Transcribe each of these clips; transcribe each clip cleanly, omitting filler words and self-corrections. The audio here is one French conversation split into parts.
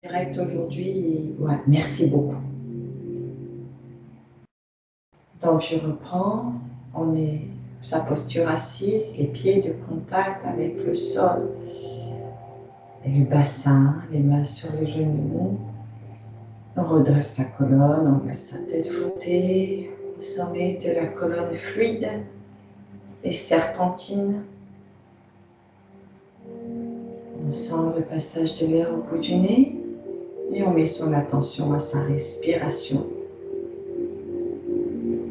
direct aujourd'hui. Ouais, merci beaucoup. Donc, je reprends. On est sa posture assise, les pieds de contact avec le sol. Et le bassin, les mains sur les genoux. On redresse sa colonne, on laisse sa tête flotter au sommet de la colonne fluide et serpentine. On sent le passage de l'air au bout du nez et on met son attention à sa respiration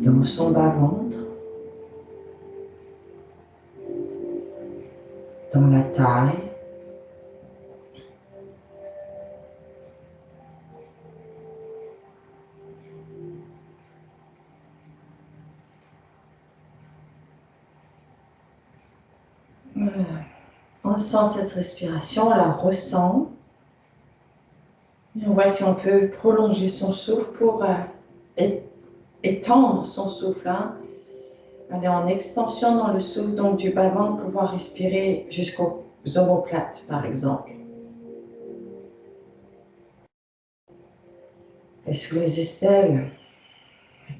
dans son bas-ventre, dans la taille. Voilà. On sent cette respiration, on la ressent. Et on voit si on peut prolonger son souffle pour étendre son souffle. Aller en expansion dans le souffle, donc du bas-ventre, pouvoir respirer jusqu'aux omoplates, par exemple. Et sous les aisselles,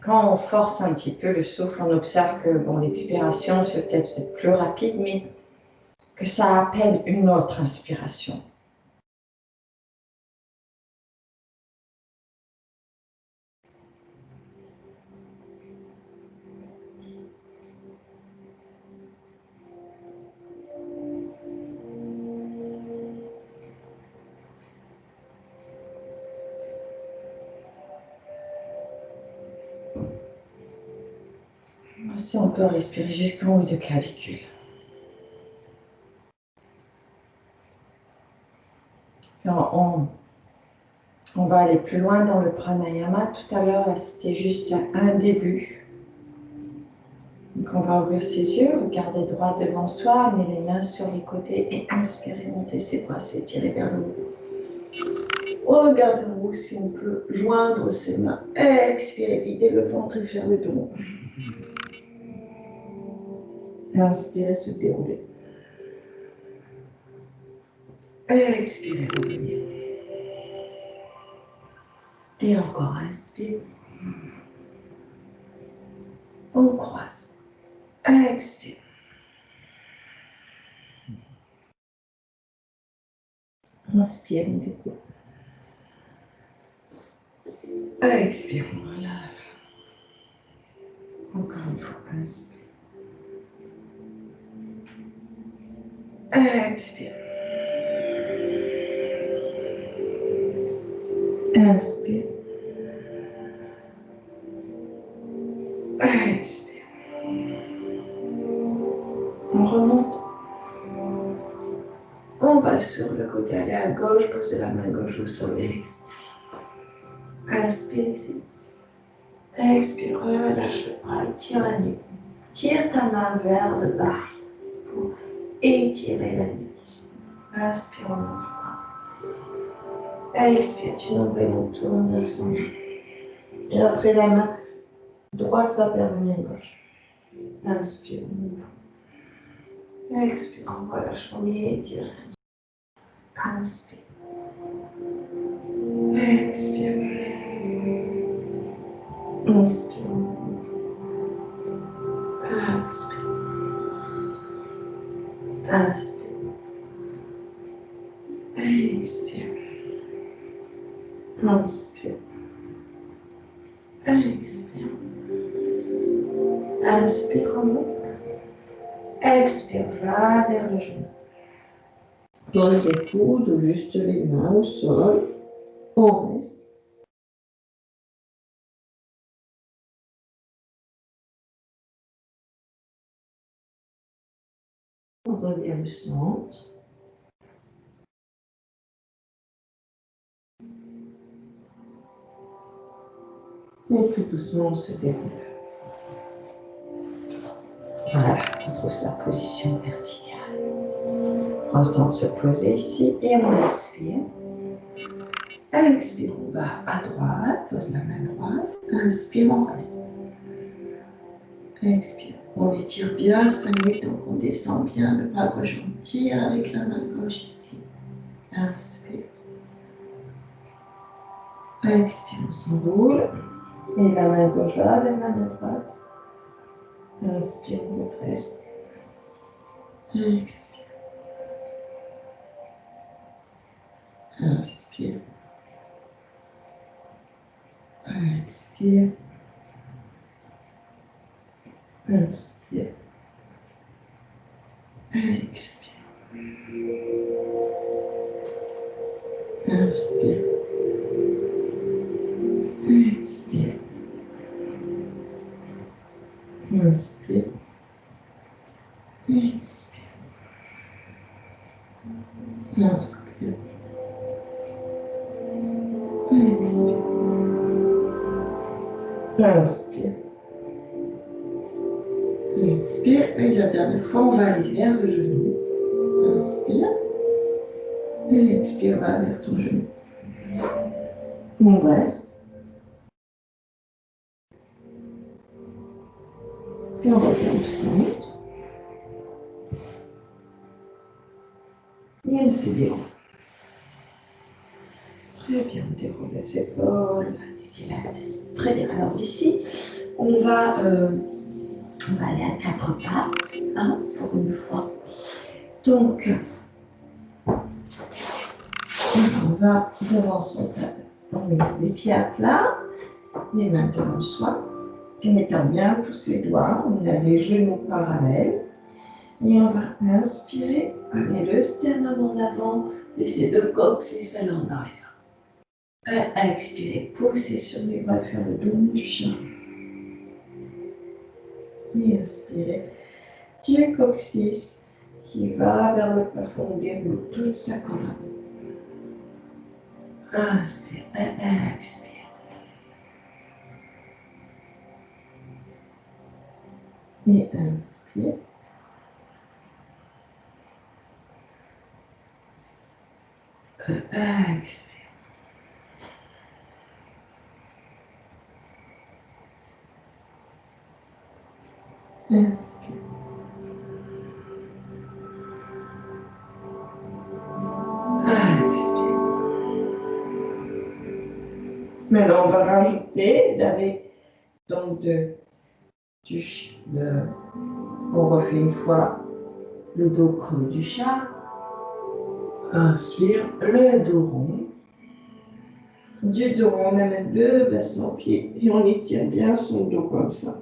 quand on force un petit peu le souffle, on observe que bon, l'expiration, c'est peut-être plus rapide, mais que ça appelle une autre inspiration. Si on peut respirer jusqu'en haut de clavicule. On va aller plus loin dans le pranayama. Tout à l'heure, c'était juste un début. Donc on va ouvrir ses yeux, regarder droit devant soi, amener les mains sur les côtés et inspirer, monter ses bras, s'étirer vers le haut. Regardez en haut si on peut joindre ses mains. Expirez, videz le ventre et faire le dos. Inspirez, se dérouler. Expirez, revenez. Et encore, inspire. On croise. Expire. Inspire, on découle. Expire, on relâche. Encore une fois, inspire. Expire. Inspire. Expire. On remonte. On va sur le côté, aller à gauche, poser la main gauche au sol et expire. Inspire ici. Expire, relâche le bras, étire la nuque. Tire ta main vers le bas pour étirer la nuque. Inspire, on monte le bras. Expire, tu nombril, on tourne vers son main. Et après la main droite va vers la main gauche. Inspire, on ouvre. Expire, on relâche, on étire sa nuque. Inspire. Expire. Inspire. Inspire. Inspire. Expire. Inspire. Expire. Inspire en haut. Expire, va vers le genou. Pose les coudes ou juste les mains au sol. On reste. On revient au centre. Et tout doucement, on se déroule. Voilà, on trouve sa position verticale. Prends le temps de se poser ici et on inspire. Expire, on va à droite, pose la main droite. Inspire, on reste. Expire. On étire bien sa nuque, donc on descend bien le bras gauche, on tire avec la main gauche ici. Inspire. Expire, on s'enroule. Et la main gauche va vers la main droite. Inspire, on redresse. Expire. Inspire. Expire. Inspire. Expire. Inspire. Expire. Inspire. Expire. Inspire. Expire. Inspire. Inspire. Et la dernière fois, on va aller vers le genou. Inspire. Et expire, va vers ton genou. On reste. Puis on revient au centre. Et on se déroule. Très bien, on déroule les épaules. Très bien. Alors d'ici, on va aller à 4 pattes, hein, pour une fois. Donc, on va devant son table. On met les pieds à plat, les mains devant soi. En mettant bien tous ses doigts, on a les genoux parallèles. Et on va inspirer, amener le sternum en avant, laisser le coccyx aller en arrière. Expirez, poussez sur les bras vers le dos du chien. Et inspirez du coccyx qui va vers le plafond, déroule toute sa colonne. Inspire, expire. Et inspire. Expire. Inspire. Expire. Maintenant, on va rajouter donc on refait une fois le dos creux du chat. Inspire, le dos rond. Du dos rond, on amène le bassin au pied et on étire bien son dos comme ça.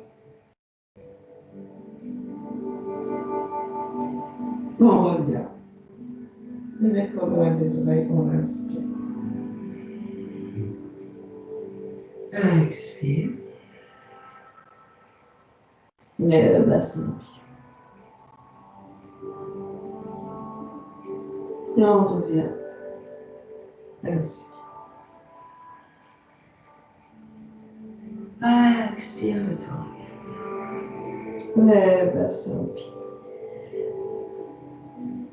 On revient. Les épaules loin des oreilles, on inspire. Expire. Le bassin au pied. Et on revient. Inspire. Expire le tour. Le bassin au pied.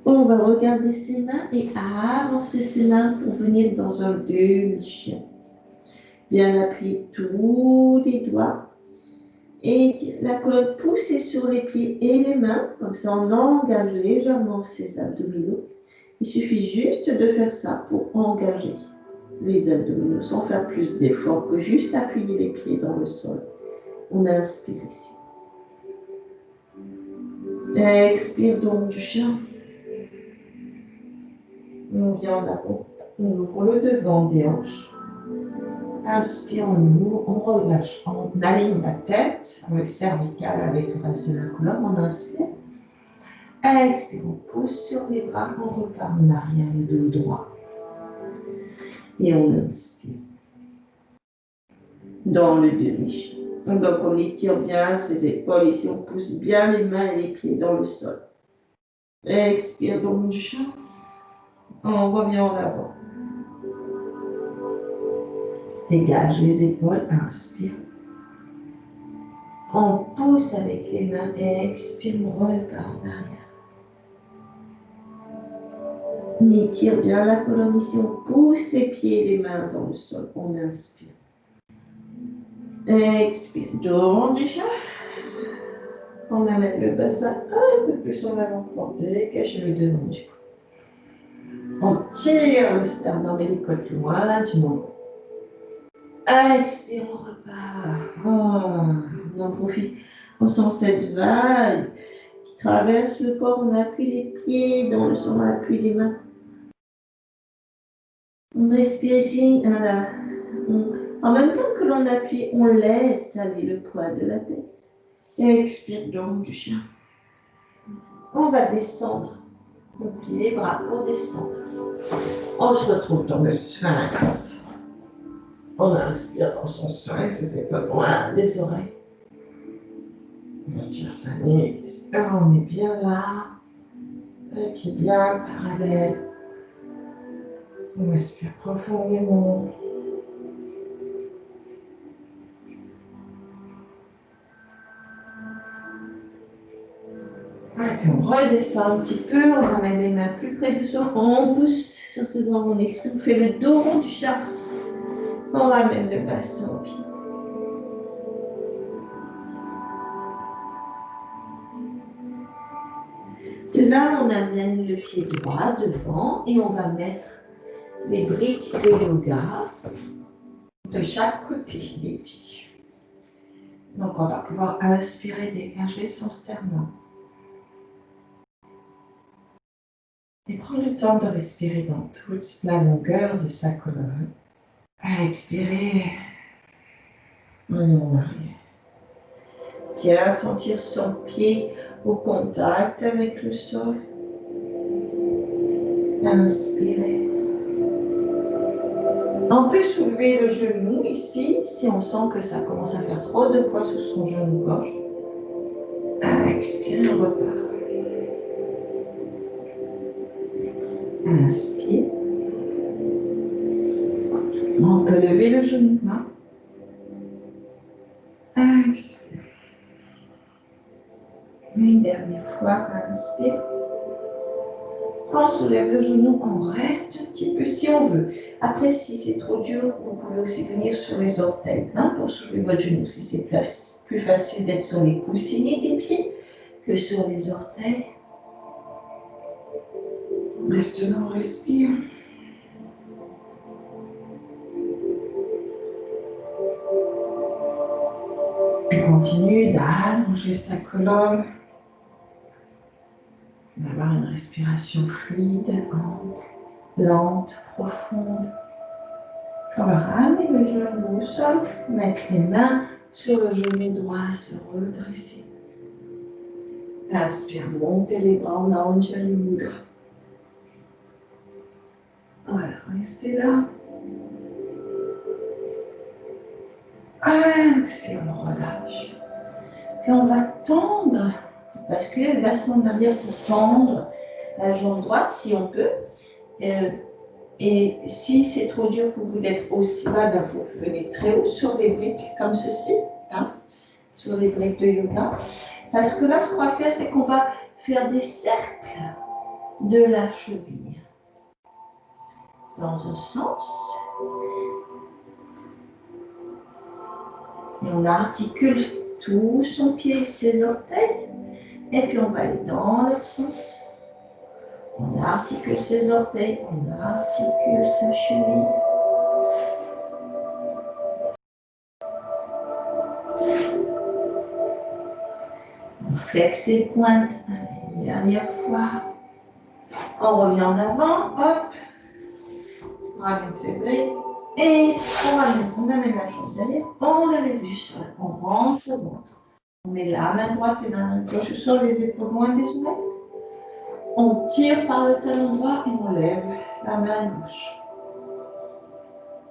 On va regarder ses mains et avancer ses mains pour venir dans un demi-chien. Bien appuyer tous les doigts. Et la colonne poussée sur les pieds et les mains. Comme ça, on engage légèrement ses abdominaux. Il suffit juste de faire ça pour engager les abdominaux sans faire plus d'efforts que juste appuyer les pieds dans le sol. On inspire ici. Expire donc du chien. On vient en avant. On ouvre le devant des hanches. Inspire, on ouvre, on relâche. On aligne la tête avec cervicale avec le reste de la colonne. On inspire. Expire, on pousse sur les bras. On repart en arrière, le dos droit. Et on inspire. Dans le demi-chien. Donc on étire bien ses épaules. Ici, on pousse bien les mains et les pieds dans le sol. Expire donc du chien. On revient en avant. Dégage les épaules, inspire. On pousse avec les mains et expire, on repart en arrière. On étire bien la colonne ici, on pousse les pieds et les mains dans le sol. On inspire. Expire, dos du chat. On amène le bassin un peu plus en avant pour dégager le devant du cou. On tire le sternum et les côtes loin du menton. Expire, on repart. On en profite. On sent cette vague qui traverse le corps. On appuie les pieds dans le sol, on appuie les mains. On respire ici. Voilà. En même temps que l'on appuie, on laisse aller le poids de la tête. Expire donc du chien. On va descendre. On plie les bras pour descendre. On se retrouve dans le sphinx. On inspire dans son sphinx, c'est pas loin des oreilles. On tire sa nuque. On est bien là. Le pied bien parallèle. On respire profondément. Et puis on redescend un petit peu, on ramène les mains plus près de soi, on pousse sur ses doigts, on expire, on fait le dos rond du chat. On ramène le bassin au pied. De là, on amène le pied droit devant et on va mettre les briques de yoga de chaque côté des pieds. Donc on va pouvoir inspirer, dégager son sternum. Et prendre le temps de respirer dans toute la longueur de sa colonne. À expirer, on est en arrière. Bien sentir son pied au contact avec le sol. Inspirez. On peut soulever le genou ici, si on sent que ça commence à faire trop de poids sous son genou gauche. Expire, on repart. Inspire. On peut lever le genou. Expire. Une dernière fois, inspire. On soulève le genou, on reste un petit peu si on veut. Après, si c'est trop dur, vous pouvez aussi venir sur les orteils pour soulever votre genou. Si c'est plus facile d'être sur les coussinets des pieds que sur les orteils. Reste là, on respire. On continue d'allonger sa colonne. D'avoir une respiration fluide, ample, lente, profonde. On va ramener le genou au sol, mettre les mains sur le genou droit, se redresser. Inspire, montez les bras, on allonge les boules. Voilà, restez là. Expire, on relâche. Puis on va tendre, basculer le bassin en arrière pour tendre la jambe droite si on peut. Et si c'est trop dur pour vous d'être aussi bas, ben vous venez très haut sur des briques comme ceci, sur des briques de yoga. Parce que là, ce qu'on va faire, c'est qu'on va faire des cercles de la cheville. Dans un sens. Et on articule tout son pied et ses orteils. Et puis on va aller dans l'autre sens. On articule ses orteils, on articule sa cheville. On flexe les pointes. Allez, une dernière fois. On revient en avant, hop. On ramène ses briques. Et on amène la jambe derrière. On la lève du sol. On rentre au ventre. On met la main droite et la main gauche sur les épaules loin des oreilles. On tire par le talon droit et on lève la main gauche.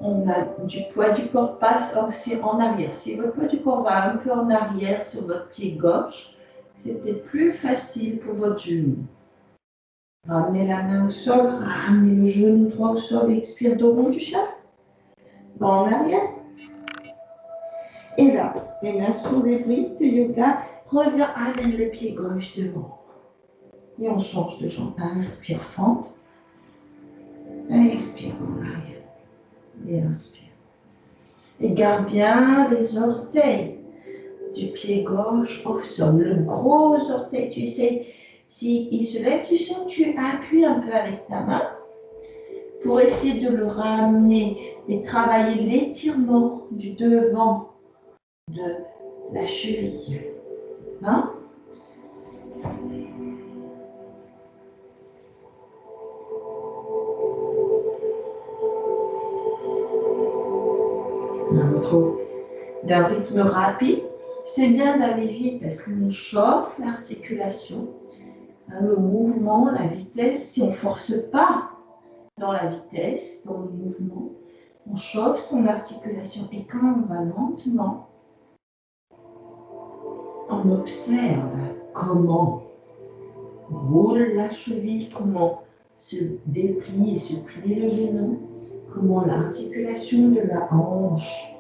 On a du poids du corps passe aussi en arrière. Si votre poids du corps va un peu en arrière sur votre pied gauche, c'est peut-être plus facile pour votre genou. Ramenez la main au sol, ramenez le genou droit au sol et expire dos rond du chat. En arrière. Et là, les mains sur les briques de yoga. Reviens, amène le pied gauche devant. Et on change de jambe. Inspire, fente. Expire en arrière. Et inspire. Et garde bien les orteils du pied gauche au sol. Le gros orteil, tu essaies, s'il se lève du sol, tu appuies un peu avec ta main pour essayer de le ramener et travailler l'étirement du devant de la cheville. Hein? On retrouve d'un rythme rapide. C'est bien d'aller vite parce qu'on chauffe l'articulation, hein, le mouvement, la vitesse. Si on ne force pas dans la vitesse, dans le mouvement, on chauffe son articulation. Et quand on va lentement, on observe comment roule la cheville, comment se déplie et se plie le genou, comment l'articulation de la hanche.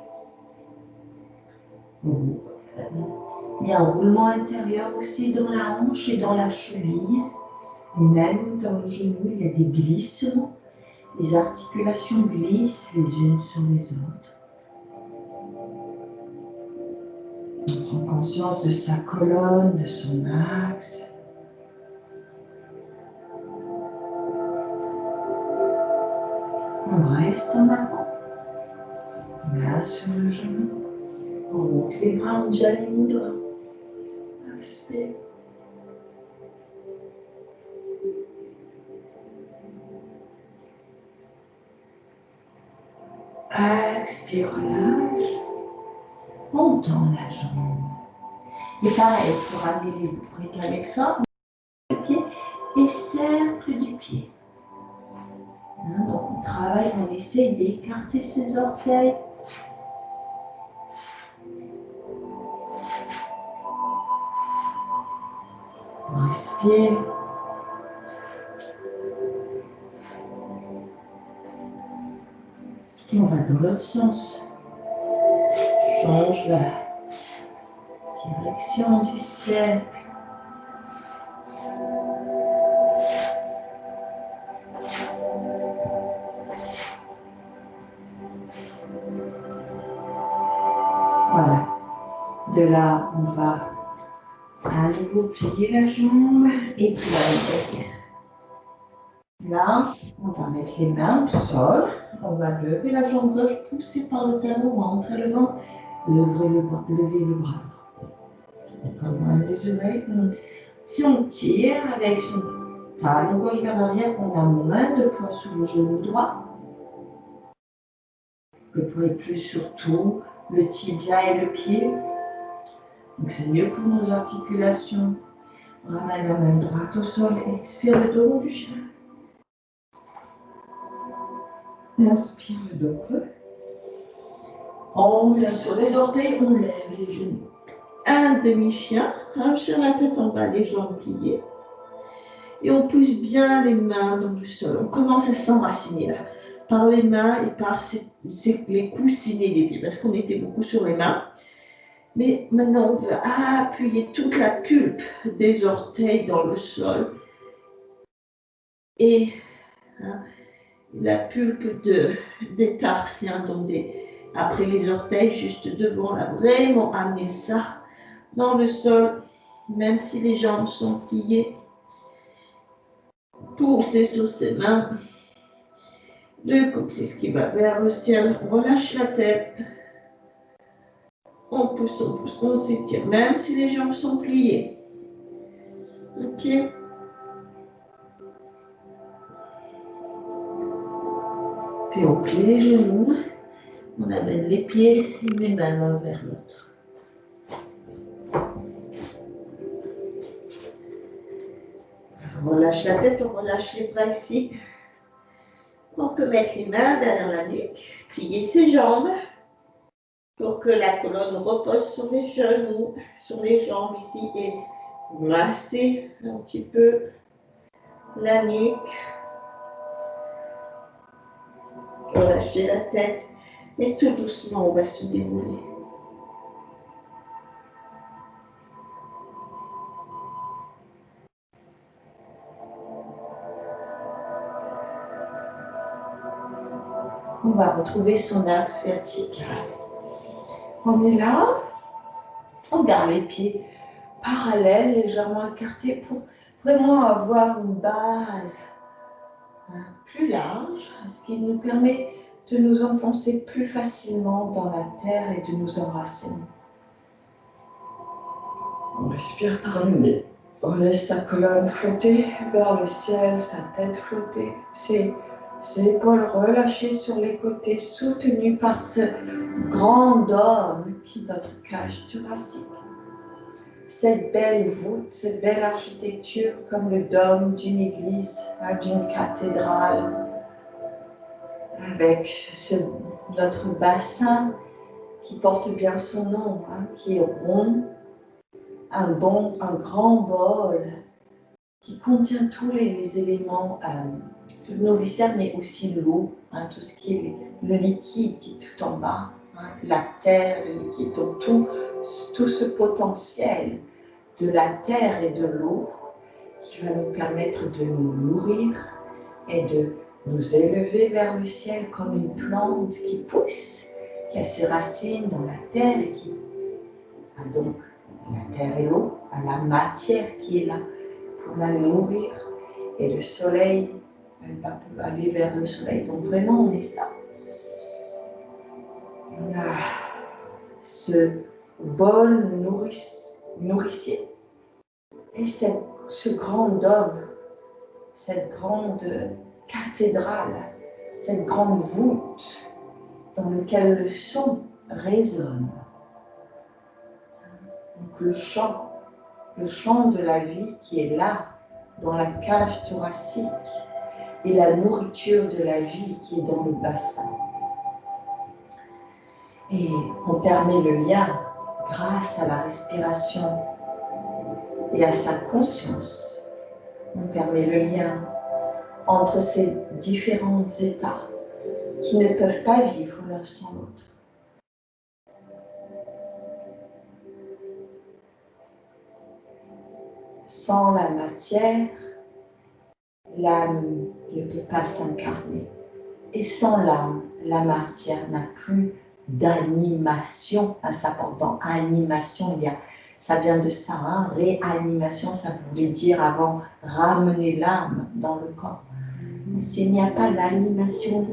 Il y a un roulement intérieur aussi dans la hanche et dans la cheville. Et même dans le genou, il y a des glissements. Les articulations glissent les unes sur les autres. On prend conscience de sa colonne, de son axe. On reste en avant. Main sur le genou. On monte les bras en Jali Mudra. Inspire. Expire, relâche. On tend la jambe. Et pareil, pour amener les briques avec ça, le pied et cercle du pied. Hein, donc on travaille, on essaie d'écarter ses orteils. On respire. Et on va dans l'autre sens. Change la direction du cercle. Voilà. De là, on va à nouveau plier la jambe et puis derrière. Là, on va mettre les mains au sol. On va lever la jambe gauche, pousser par le talon, rentrer le ventre, lever le bras droit. Pas loin des oreilles. Si on tire avec son talon gauche vers l'arrière, on a moins de poids sur le genou droit. Le poids est plus sur tout, le tibia et le pied. Donc c'est mieux pour nos articulations. On ramène la main droite au sol, expire le dos du chien. Inspire le dos creux. On vient sur les orteils, on lève les genoux. Un demi-chien, un chien la tête en bas, les jambes pliées. Et on pousse bien les mains dans le sol. On commence à s'enraciner là, par les mains et par les coussinets des pieds, parce qu'on était beaucoup sur les mains. Mais maintenant, on veut appuyer toute la pulpe des orteils dans le sol. Et la pulpe des tarsiens, donc après les orteils, juste devant, là, vraiment amener ça dans le sol, même si les jambes sont pliées. Poussez sur ses mains. Le coccyx qui va vers le ciel. On relâche la tête. On pousse, on s'étire, même si les jambes sont pliées. Ok. Puis on plie les genoux. On amène les pieds et les mains l'un vers l'autre. On relâche la tête, on relâche les bras ici. On peut mettre les mains derrière la nuque, plier ses jambes pour que la colonne repose sur les genoux, sur les jambes ici et masser un petit peu la nuque. Relâcher la tête et tout doucement on va se dérouler. On va retrouver son axe vertical. On est là, on garde les pieds parallèles, légèrement écartés pour vraiment avoir une base plus large, ce qui nous permet de nous enfoncer plus facilement dans la terre et de nous enraciner. On respire par le nez. On laisse sa colonne flotter vers le ciel, sa tête flotter, ses épaules relâchées sur les côtés, soutenues par ce grand dôme qui est notre cage thoracique. Cette belle voûte, cette belle architecture comme le dôme d'une église, d'une cathédrale, avec notre bassin qui porte bien son nom, qui est rond, un grand bol qui contient tous les éléments, tous nos viscères, mais aussi l'eau, tout ce qui est le liquide qui est tout en bas, la terre, le liquide, donc tout ce potentiel de la terre et de l'eau qui va nous permettre de nous nourrir et de nous élever vers le ciel comme une plante qui pousse, qui a ses racines dans la terre et qui a donc la terre et l'eau, la matière qui est là pour la nourrir, et le soleil, elle va aller vers le soleil. Donc vraiment, on est ça. On a ce bol nourricier et ce grand dôme, cette grande cathédrale, cette grande voûte dans laquelle le son résonne. Donc le chant de la vie qui est là, dans la cage thoracique, et la nourriture de la vie qui est dans le bassin. Et on permet le lien grâce à la respiration et à sa conscience. On permet le lien entre ces différents états qui ne peuvent pas vivre l'un sans l'autre. Sans la matière, l'âme ne peut pas s'incarner. Et sans l'âme, la matière n'a plus d'animation. Ça porte dans animation, ça vient de ça, réanimation, ça voulait dire avant ramener l'âme dans le corps. Mais s'il n'y a pas l'animation,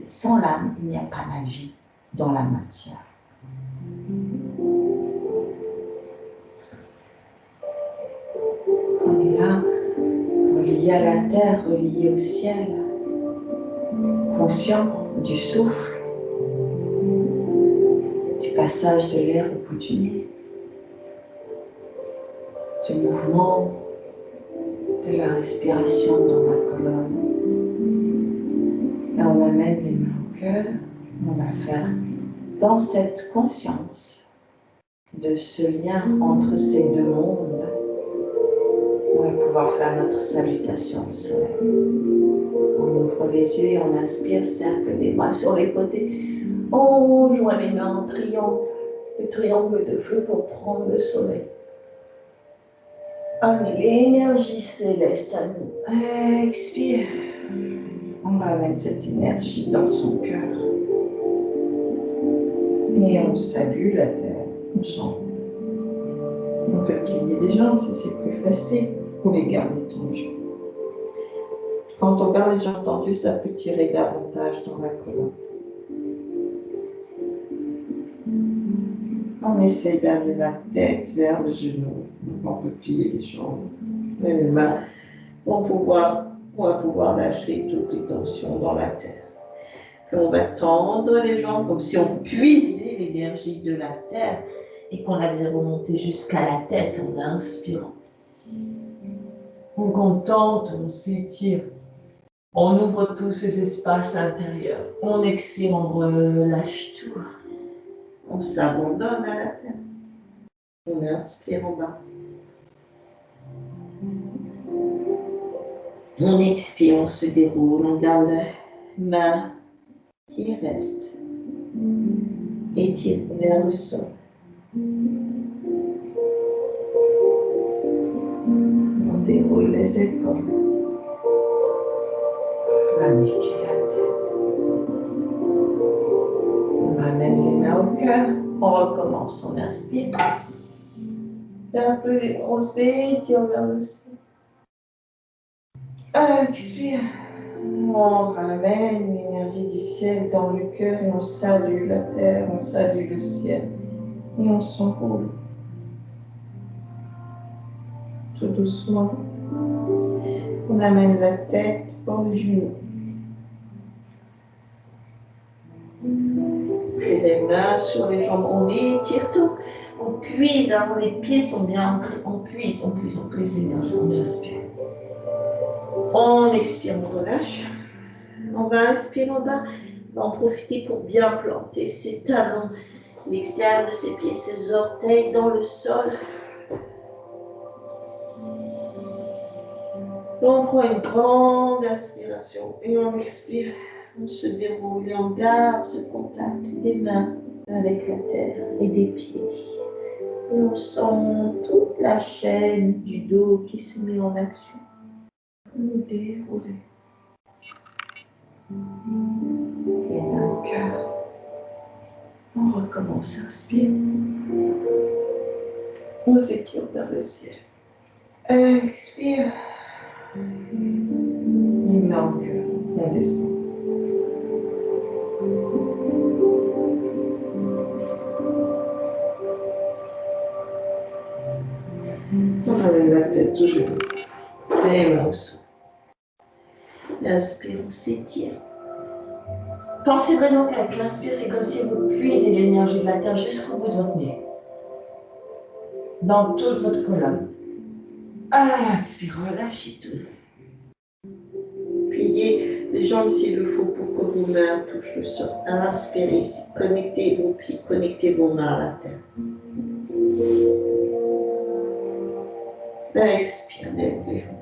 sans l'âme, il n'y a pas la vie dans la matière. On est là, relié à la terre, relié au ciel, conscient du souffle, du passage de l'air au bout du nez, du mouvement de la respiration dans la colonne. Et on amène les mains au cœur, on va faire dans cette conscience de ce lien entre ces deux mondes, on va pouvoir faire notre salutation au soleil. On ouvre les yeux et on inspire, cercle des bras sur les côtés. On joint les mains en triangle, le triangle de feu pour prendre le soleil. Amenez l'énergie céleste à nous. Expire. On va mettre cette énergie dans son cœur. Et on salue la terre. On chante. On peut plier les jambes si c'est plus facile. Ou les garder tendues. Quand on garde les jambes tendues, ça peut tirer davantage dans la colonne. On essaie d'amener la tête vers le genou. On peut plier les jambes. Les mains on va pouvoir lâcher toutes les tensions dans la terre. Puis on va tendre les jambes comme si on puisait l'énergie de la terre et qu'on la faisait remonter jusqu'à la tête en inspirant. Donc on tente, on s'étire. On ouvre tous ces espaces intérieurs. On expire, on relâche tout. On s'abandonne à la terre. On inspire en bas. On expire, on se déroule, on garde la main qui reste. Étire vers le sol. On déroule les épaules. La nuque et la tête. On ramène les mains au cœur. On recommence, on inspire. Un peu débrosser, tire vers le sol. Expire. On ramène l'énergie du ciel dans le cœur et on salue la terre, on salue le ciel et on s'enroule tout doucement. On amène la tête dans le genou. Puis les mains sur les jambes, on étire tout. On puise, hein, les pieds sont bien ancrés. On puise l'énergie. On inspire. On expire, on relâche. On va inspirer en bas. On va en profiter pour bien planter ses talons, l'extérieur de ses pieds, ses orteils dans le sol. On prend une grande inspiration et on expire. On se déroule et on garde ce contact des mains avec la terre et des pieds. Et on sent toute la chaîne du dos qui se met en action. Nous dérouler. Et dans le cœur, on recommence à inspirer. On s'étire vers le ciel. Expire. Les mains en cœur, on descend. On ramène la tête toujours. Les mains au sol. Inspire, on s'étire. Pensez vraiment qu'avec l'inspire, c'est comme si vous puisez l'énergie de la terre jusqu'au bout de votre nez. Dans toute votre colonne. Expire, relâchez tout. Pliez les jambes s'il le faut pour que vos mains touchent le sol. Inspirez ici. Connectez vos pieds, connectez vos mains à la terre. Expire, déroulez-vous.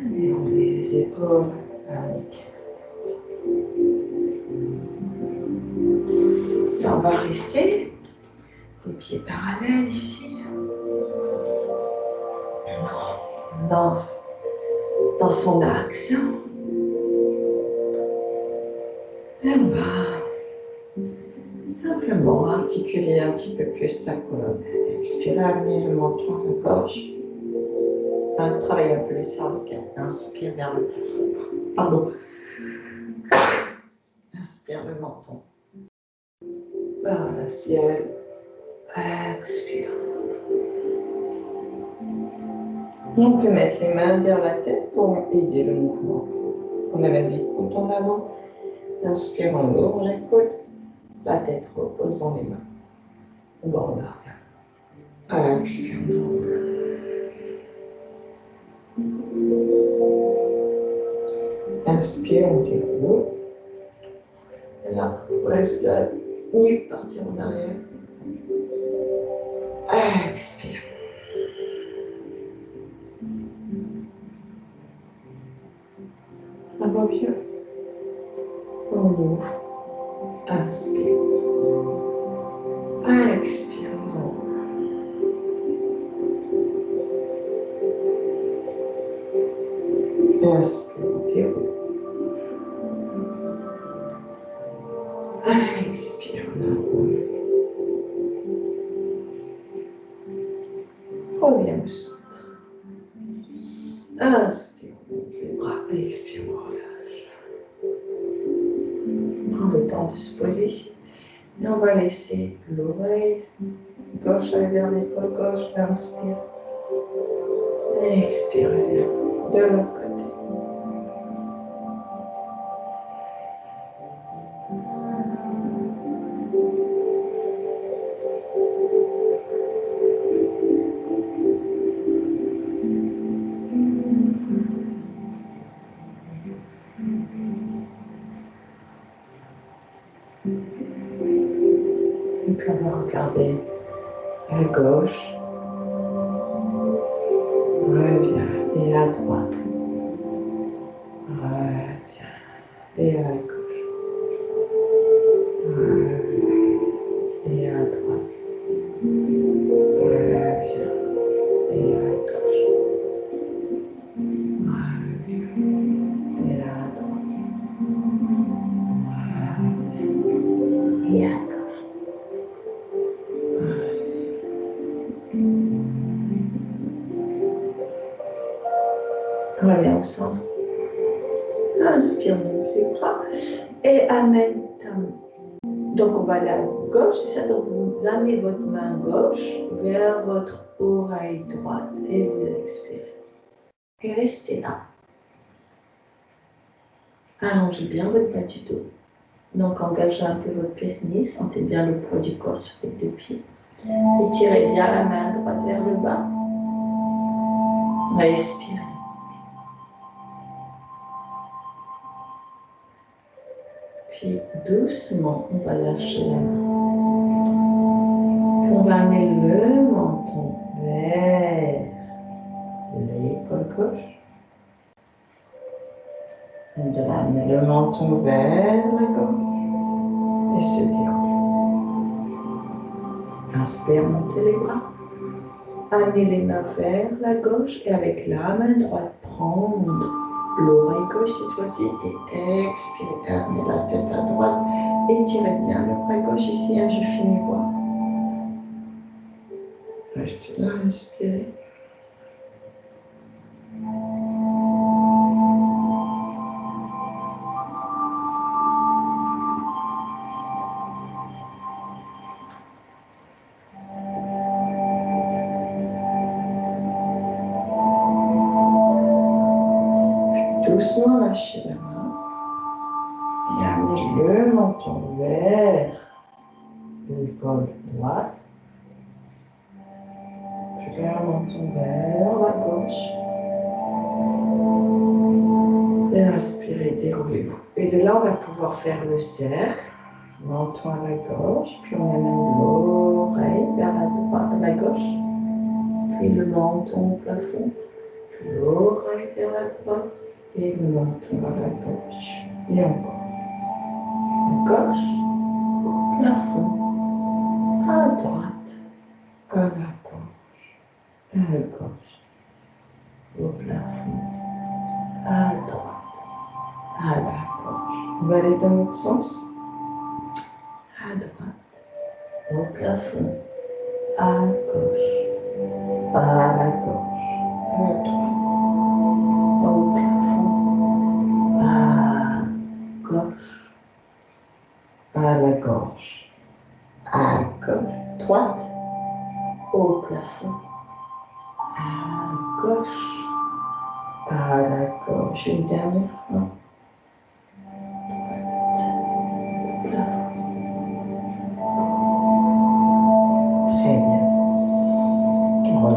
Déroulez les épaules. Et on va rester les pieds parallèles ici. On danse dans son axe. Et on va simplement articuler un petit peu plus sa colonne. Expirez, amenez le menton à la gauche. Travaillez un peu les cervicales. Inspire vers le plafond. Pardon. Inspire le menton. Vers le ciel. Expire. Et on peut mettre les mains derrière la tête pour aider le mouvement. On amène les coudes en avant. Inspire, on ouvre les coudes. La tête repose dans les mains. On va en arrière. Expire, on ouvre. Inspire, on déroule. Et là, on laisse la nuque partir en arrière. Expire. Un peu mieux. On ouvre. Inspire. Expire. On ouvre. Inspire. On déroule. Expire. On ouvre. Reviens au centre. Inspire. On ouvre les bras. Expire. On relâche. Prends le temps de se poser ici. Et on va laisser l'oreille gauche aller vers l'épaule gauche. Inspire. Expire. De l'autre côté. Et puis on va regarder à gauche. Reviens. Et à droite. Reviens. Et à gauche. Reviens. Et à droite. Reviens. Et à gauche. Reviens. Et à droite. Reviens. Et à gauche. Reviens au centre. Inspire, monte les bras. Et amène ta main. Donc, on va aller à gauche, c'est ça. Donc, vous amenez votre main gauche vers votre oreille droite et vous expirez. Et restez là. Allongez bien votre bas du dos. Donc, engagez un peu votre périnée. Sentez bien le poids du corps sur les deux pieds. Étirez bien la main droite vers le bas. Respirez. Puis doucement, on va lâcher la main. Puis on va amener le menton vers l'épaule gauche. On va amener le menton vers la gauche et se déroule. Inspire, montez les bras. Amenez les mains vers la gauche et avec la main droite, prendre l'oreille gauche cette fois-ci et expirez. Amenez la tête à droite. Étirez bien l'oreille gauche ici. Je finis voir. Restez là, inspirez. Doucement lâchez la main et amenez le menton vers l'épaule droite. Puis le menton vers la gauche. Et inspirez, déroulez-vous. Et de là, on va pouvoir faire le cercle. Menton à la gauche, puis on amène l'oreille vers la droite, à la gauche. Puis le menton au plafond. Puis l'oreille vers la droite. Et le menton à la gauche. Et encore. À gauche, au plafond. À droite, à la gauche. À gauche, au plafond. À droite, à la gauche. On va aller dans l'autre sens. À droite, au plafond, à gauche, à la gauche, à droite, au plafond, à gauche, à la gauche, à gauche, droite, au plafond, à gauche, à la gauche. Une dernière fois.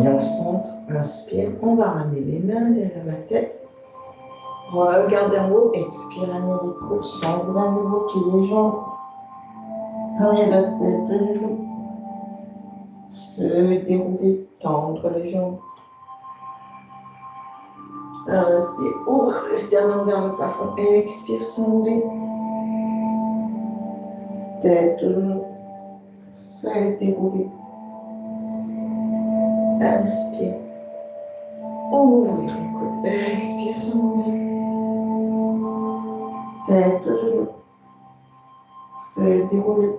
Au centre, inspire, on va ramener les mains derrière la tête. Regardez en haut, expire, amenez les pouces, enlevez à nouveau pieds les jambes. Ramenez la tête, les genoux. Se dérouler, tendre les jambes. Inspire, ouvre le sternum vers le plafond. Expire, s'enlever. Tête, genoux. Se dérouler. Inspire. Ouvre les coudes. Expire, s'enlever. Tête, genoux. Se dérouler.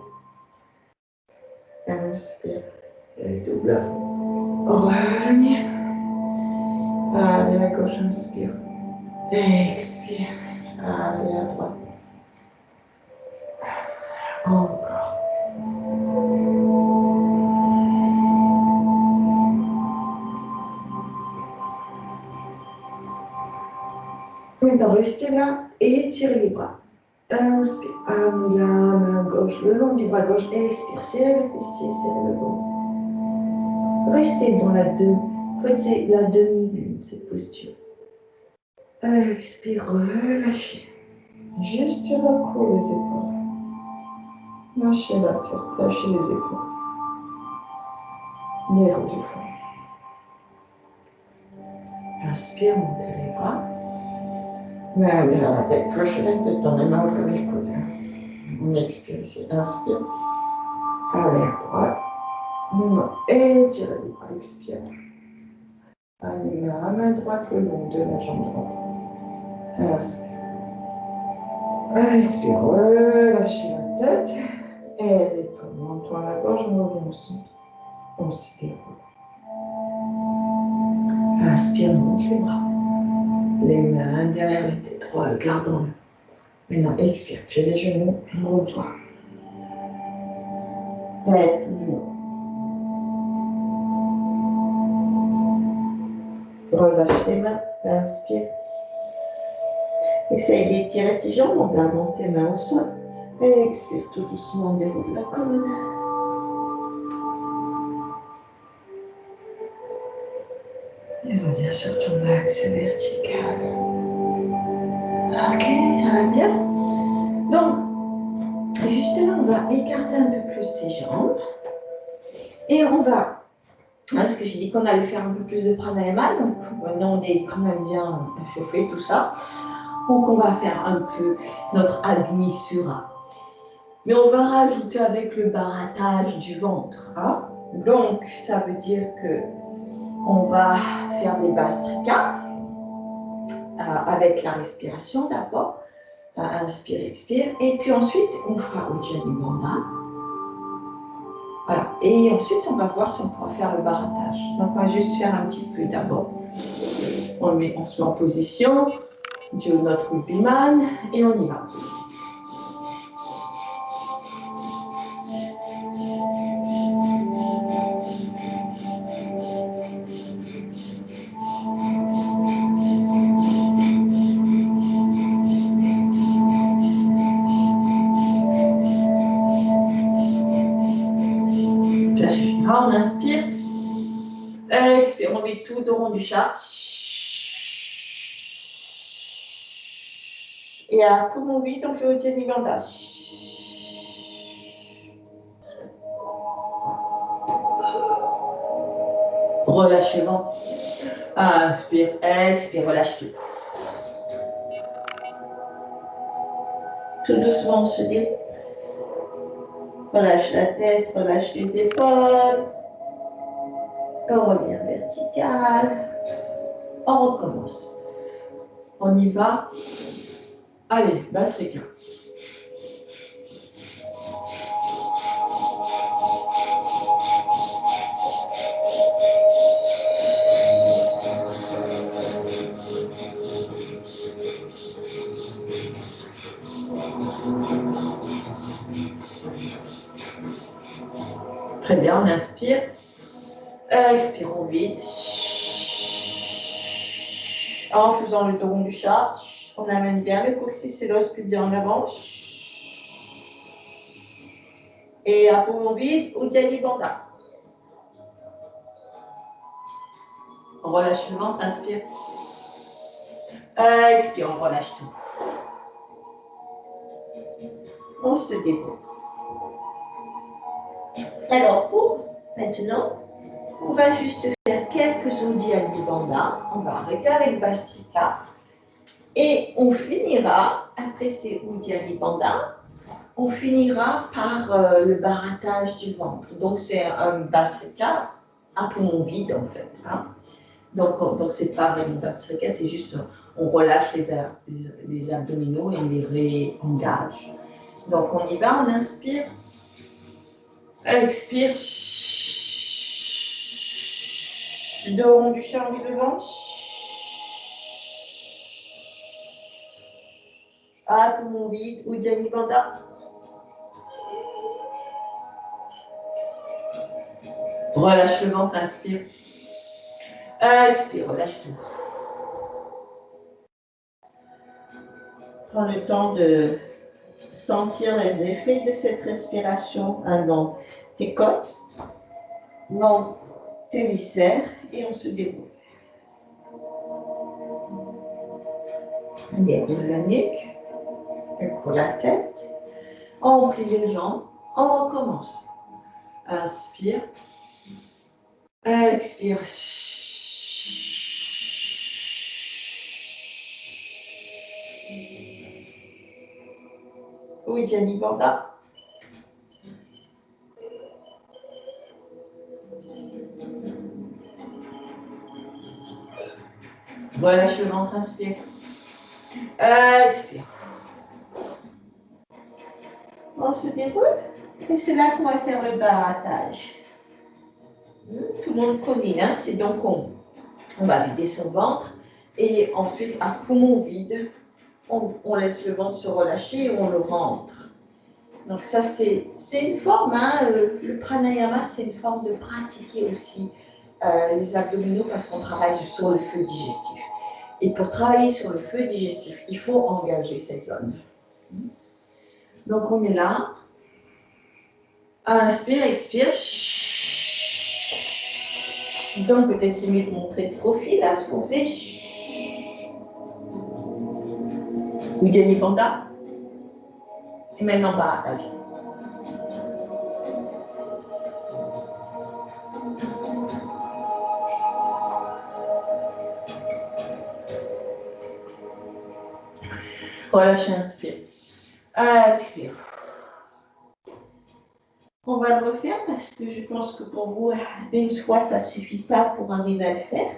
Inspire. Et double. Revenir. Allez à gauche, inspire. Expire. Allez à droite. Encore. Maintenant, restez là et étirez les bras. Inspire. Amenez la main gauche le long du bras gauche. Expire. Serrez les fessiers, serrez le ventre. Restez dans la demi. En fait, c'est la demi-lune, cette posture. Expire, relâchez. Juste recours les épaules. Lâchez la tête, lâchez les épaules. Déroulez le fond. Inspire, montez les bras. Main derrière la tête, poussez la tête dans les mains, ouvrez les coudes. On expire ici. Inspire. Allez à droite. Non. Étirez les bras. Expire. Allez, main droite le long de la jambe droite. Inspire. Expire. Relâchez la tête. Et l'épaule. Menton à la gorge, on revient au centre. On se déroule. Inspire, monte les bras. Les mains derrière les têtes, regardons-le. Maintenant, expire, j'ai les genoux, monte-toi. Tête, relâche les mains, inspire. Essaye d'étirer tes jambes en gardant tes mains au sol. Et expire tout doucement, déroule la colonne. Et reviens sur ton axe vertical. Ok, ça va bien. Donc, justement, on va écarter un peu plus ses jambes. Et on va, parce que j'ai dit qu'on allait faire un peu plus de pranayama, donc maintenant on est quand même bien chauffé, tout ça. Donc on va faire un peu notre Agni Sura. Mais on va rajouter avec le barattage du ventre. Hein? Donc ça veut dire que on va faire des bastrikas avec la respiration d'abord. Inspire, expire. Et puis ensuite, on fera Ujjayi Bandha. Voilà. Et ensuite, on va voir si on pourra faire le barattage. Donc on va juste faire un petit peu d'abord. On se met en position de notre Ubhiman et on y va. On inspire. Expire, on met tout le rond du chat. Et à poumon vide, on fait Ujjayi Bandha. Relâche le ventre. Inspire, expire, relâche tout. Tout doucement, on se dit. Relâche la tête, relâche les épaules. On revient vertical. On recommence. On y va. Allez, Basrika. Très bien, on inspire. Expire, on vide. En faisant le dos rond du chat, on amène bien le coccyx et l'os pubien en avant. Et à poumon vide, Ujjayi Bandha. On relâche le ventre, inspire. Expire, on relâche tout. On se déroule. Alors, pour maintenant, on va juste faire quelques Ujjayi Bandha. On va arrêter avec Bastrika. Et on finira, après ces Ujjayi Bandha, on finira par le barattage du ventre. Donc, c'est un Bastrika à poumon vide, en fait. Hein. Donc c'est pas vraiment Bastrika, c'est juste on relâche les abdominaux et on les réengage. Donc, on y va, on inspire. Expire. Dos rond du chat, on vide le ventre. À poumon vide, Ujjayi Bandha. Relâche le ventre, inspire. Expire, relâche tout. Prends le temps de sentir les effets de cette respiration dans tes côtes, dans tes viscères, et on se déroule. On déroule la nuque, on coule la tête, on plie les jambes, on recommence. Inspire. Expire. Ujjayi Bandha. Relâche le ventre, inspire. Expire. On se déroule et c'est là qu'on va faire le barattage. Tout le monde connaît, hein? C'est donc on va vider son ventre Et ensuite, à poumon vide, on laisse le ventre se relâcher et on le rentre. Donc ça, c'est une forme, hein, le pranayama, c'est une forme de pratiquer aussi les abdominaux parce qu'on travaille sur le feu digestif. Et pour travailler sur le feu digestif, il faut engager cette zone. Donc on est là. Inspire, expire. Donc peut-être c'est mieux de montrer de profil à ce qu'on fait. Ujjayi Bandha. Et maintenant Bharadaj. Relâchez, inspire. Expire. On va le refaire parce que je pense que pour vous, une fois, ça ne suffit pas pour arriver à le faire.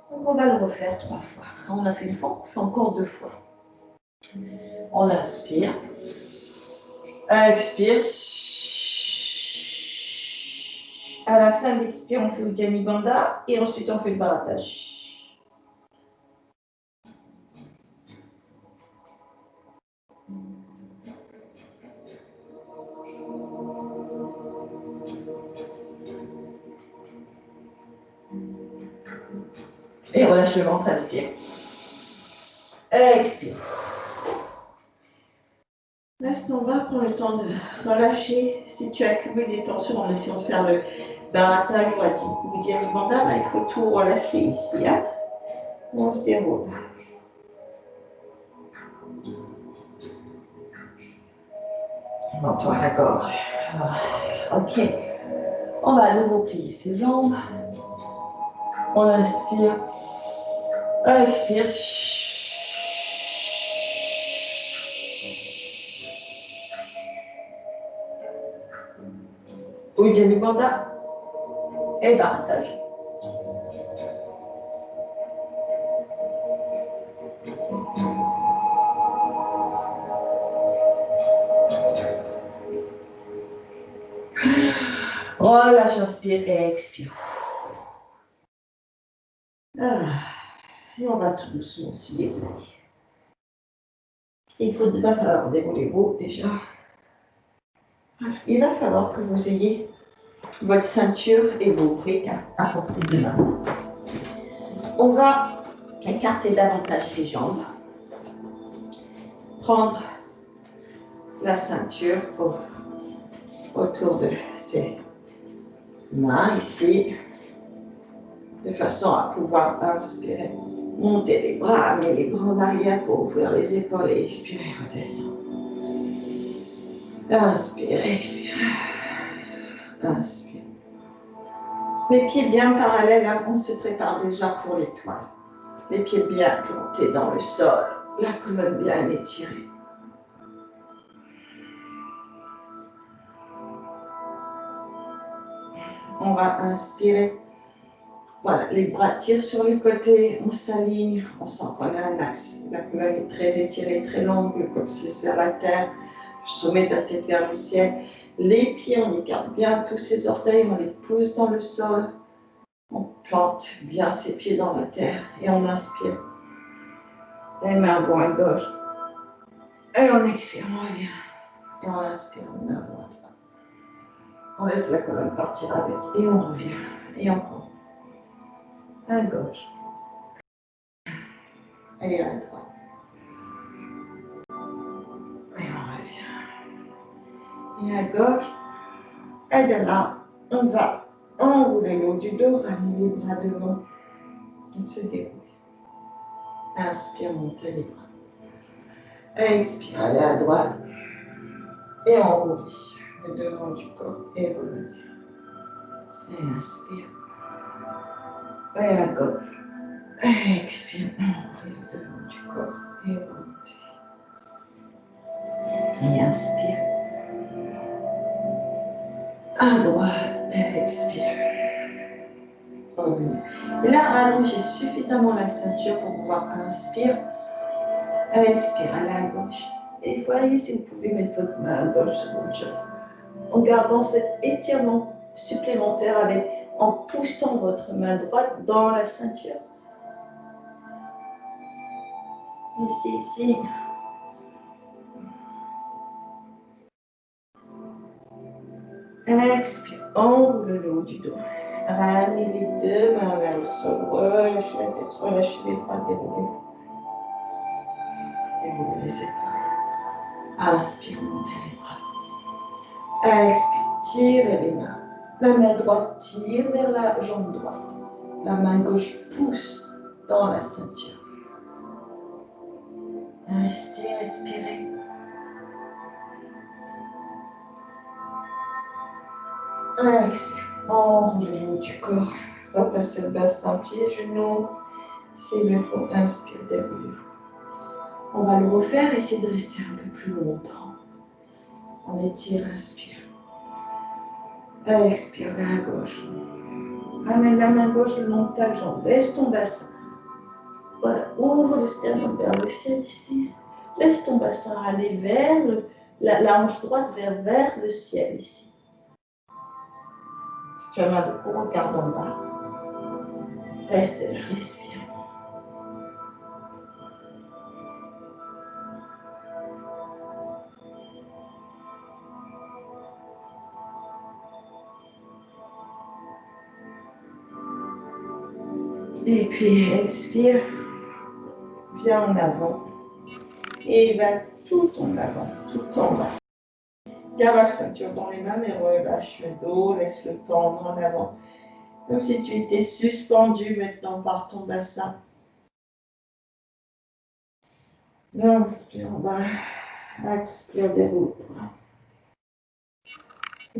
Donc on va le refaire 3 fois. On a fait une fois, on fait encore 2 fois. On inspire. Expire. À la fin d'expire, on fait Ujjayi Bandha et ensuite on fait le Bharadaj. Et relâche le ventre, inspire. Expire. Reste en bas, prends le temps de relâcher. Si tu accumules des tensions en essayant de faire le Bharadaj ou Ujjayi Bandha, il faut tout relâcher ici. Hein. On se déroule. Monte-toi la gorge. Ok. On va à nouveau plier ses jambes. On inspire. Expire. Ujjayi Bandha et Bharadaj. Relâche, inspire et expire. Et on va tout doucement se dérouler. Il va falloir dérouler vous déjà. Il va falloir que vous ayez votre ceinture et vos briques à portée de main. On va écarter davantage ses jambes. Prendre la ceinture autour de ses mains ici, de façon à pouvoir inspirer, monter les bras, amener les bras en arrière pour ouvrir les épaules et expirer, redescendre. Inspire, expire. Inspire. Les pieds bien parallèles, hein, on se prépare déjà pour l'étoile. Les pieds bien plantés dans le sol, la colonne bien étirée. On va inspirer. Voilà, les bras tirent sur les côtés, on s'aligne, on sent qu'on a un axe. La colonne est très étirée, très longue, le coccyx vers la terre, le sommet de la tête vers le ciel. Les pieds, on écarte bien tous ses orteils, on les pousse dans le sol. On plante bien ses pieds dans la terre et on inspire. Les mains vont à gauche. Et on expire, on revient. Et on inspire, on mains vont à droite. On laisse la colonne partir avec et on revient. Et on prend à gauche. Et à droite. Et on revient. Et à gauche. Et de là, on va enrouler le haut du dos, ramener les bras devant et se dérouler. Inspire, montez les bras. Expire, allez à droite. Et enroule le devant du corps et revenir. Et inspire. Et à gauche. Et expire, enroule le devant du corps et remonter. Et inspire. À droite, et expire. Revenir. Et là, rallongez suffisamment la ceinture pour pouvoir inspirer. Expire, allez à gauche. Et voyez si vous pouvez mettre votre main à gauche sur votre jambe. En gardant cet étirement supplémentaire en poussant votre main droite dans la ceinture. Ici. Expire, enroule le haut du dos. Ramène les deux mains vers le sol. Relâchez la tête, relâchez les bras, déroulez. Déroulez les épaules. Inspire, montez les bras. Expire, tirez les mains. La main droite tire vers la jambe droite. La main gauche pousse dans la ceinture. Restez, respirez. Expire. Enroulez le haut du corps. Replacez le bassin, pieds, genoux. S'il le faut, inspire, déroulez-vous. On va le refaire, essayez de rester un peu plus longtemps. On étire, inspire. Expire vers la gauche. Ramène la main gauche le long de ta jambe. Laisse ton bassin. Voilà, ouvre le sternum vers le ciel ici. Laisse ton bassin aller vers la hanche droite vers le ciel ici. Si tu as mal au cou, regarde en bas. Reste là, respire. Et puis expire. Viens en avant. Et va tout en avant, tout en bas. Garde la ceinture dans les mains, mais relâche le dos, laisse-le tendre en avant. Comme si tu étais suspendu maintenant par ton bassin. Inspire en bas. Expire, déroule.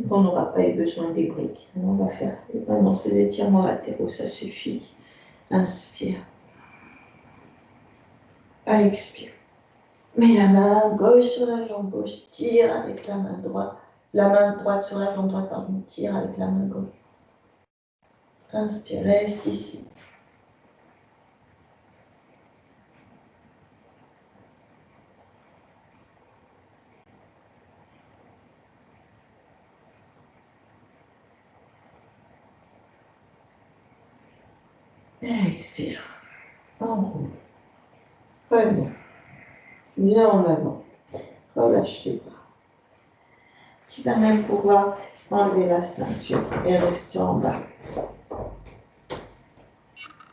On n'aura pas eu besoin des briques. On va faire maintenant ces étirements latéraux, ça suffit. Inspire. Expire. Mets la main gauche sur la jambe gauche, tire avec la main droite. La main droite sur la jambe droite, pardon, tire avec la main gauche. Inspire, reste ici. Expire. Enroule. Reviens. Viens en avant. Relâche les bras. Tu vas même pouvoir enlever la ceinture et rester en bas.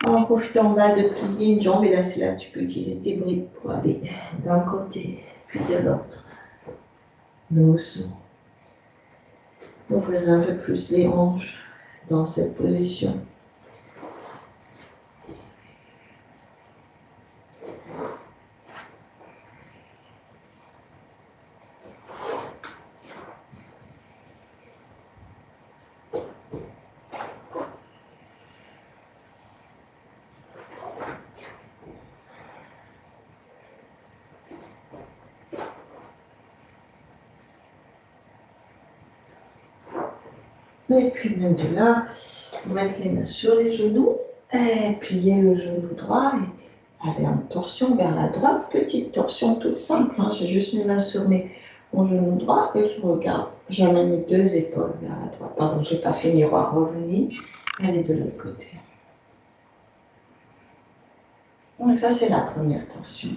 En profitant en bas de plier une jambe, et là c'est là que tu peux utiliser tes briques pour aller d'un côté puis de l'autre. Doucement. Ouvrir un peu plus les hanches dans cette position. Et puis même de là, mettre les mains sur les genoux, et plier le genou droit et aller en torsion vers la droite. Petite torsion toute simple, hein. J'ai juste mes mains sur mon genou droit et je regarde. J'amène les deux épaules vers la droite. Pardon, je n'ai pas fait miroir, revenir. Allez de l'autre côté. Donc ça c'est la première torsion.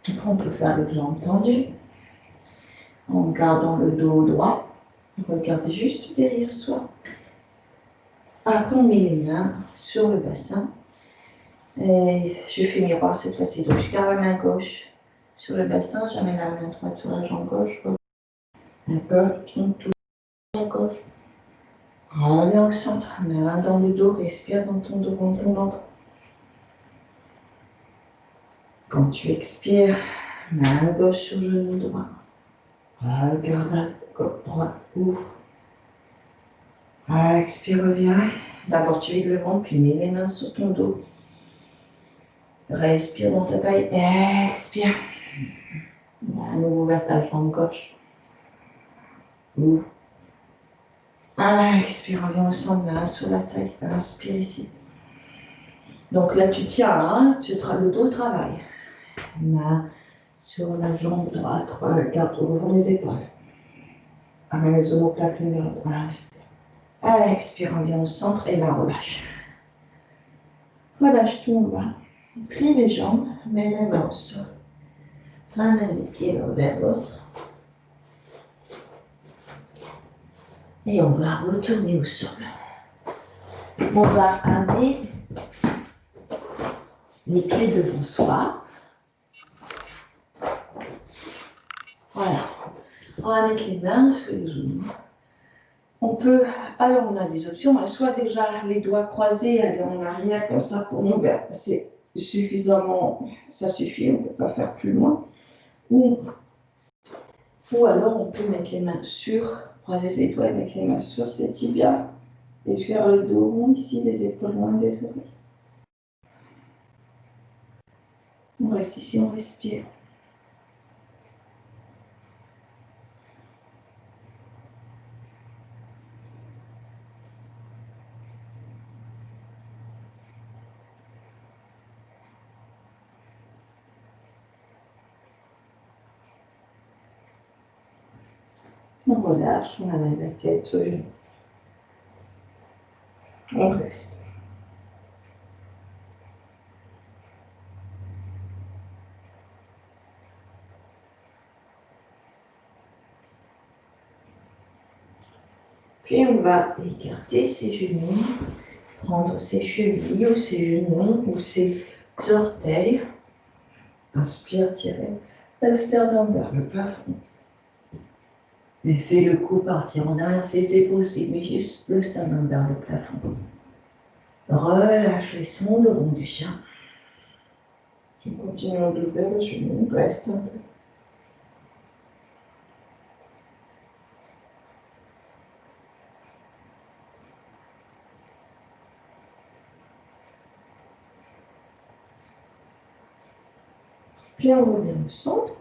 Après, on peut faire les jambes tendues en gardant le dos droit. Regardez juste derrière soi. Après, on met les mains sur le bassin. Et je fais miroir cette fois-ci. Donc, je garde la main gauche sur le bassin. J'amène la main droite sur la jambe gauche. D'accord. On touche la gauche. Reviens au centre. Main dans le dos. Respire dans ton dos, dans ton ventre. Quand tu expires, main gauche sur le genou droit. Regarde la côte droite, ouvre. Expire, reviens. D'abord, tu vides le ventre, puis mets les mains sur ton dos. Respire dans ta taille, expire. À nouveau vers ta jambe gauche. Ouvre. Expire, reviens au centre, main sur la taille. Inspire ici. Donc là, tu tiens, hein, le dos travaille. Main sur la jambe droite, regarde, ouvre les épaules. Amène les omoplates vers l'autre. Inspire. Expire, on vient au centre et là, relâche. Relâche tout en bas. Plie les jambes, mets les mains au sol. Ramène les pieds l'un vers l'autre. Et on va retourner au sol. On va amener les pieds devant soi. Voilà. On va mettre les mains sur les genoux. On peut, alors on a des options, soit déjà les doigts croisés, aller en arrière comme ça pour nous, c'est suffisamment, ça suffit, on ne peut pas faire plus loin. Ou alors on peut mettre les mains sur, croiser ses doigts et mettre les mains sur ses tibias et faire le dos rond ici, les épaules loin des oreilles. On reste ici, on respire. On relâche, on amène la tête au genou. On reste. Puis on va écarter ses genoux, prendre ses chevilles ou ses genoux ou ses orteils. Inspire, tirez le sternum vers le plafond. Laissez le cou partir en arrière si c'est possible, mais juste le sternum vers le plafond. Relâche les sons de rond du chien. On continue à ouvrir le genou, reste un peu. Puis on revient au centre.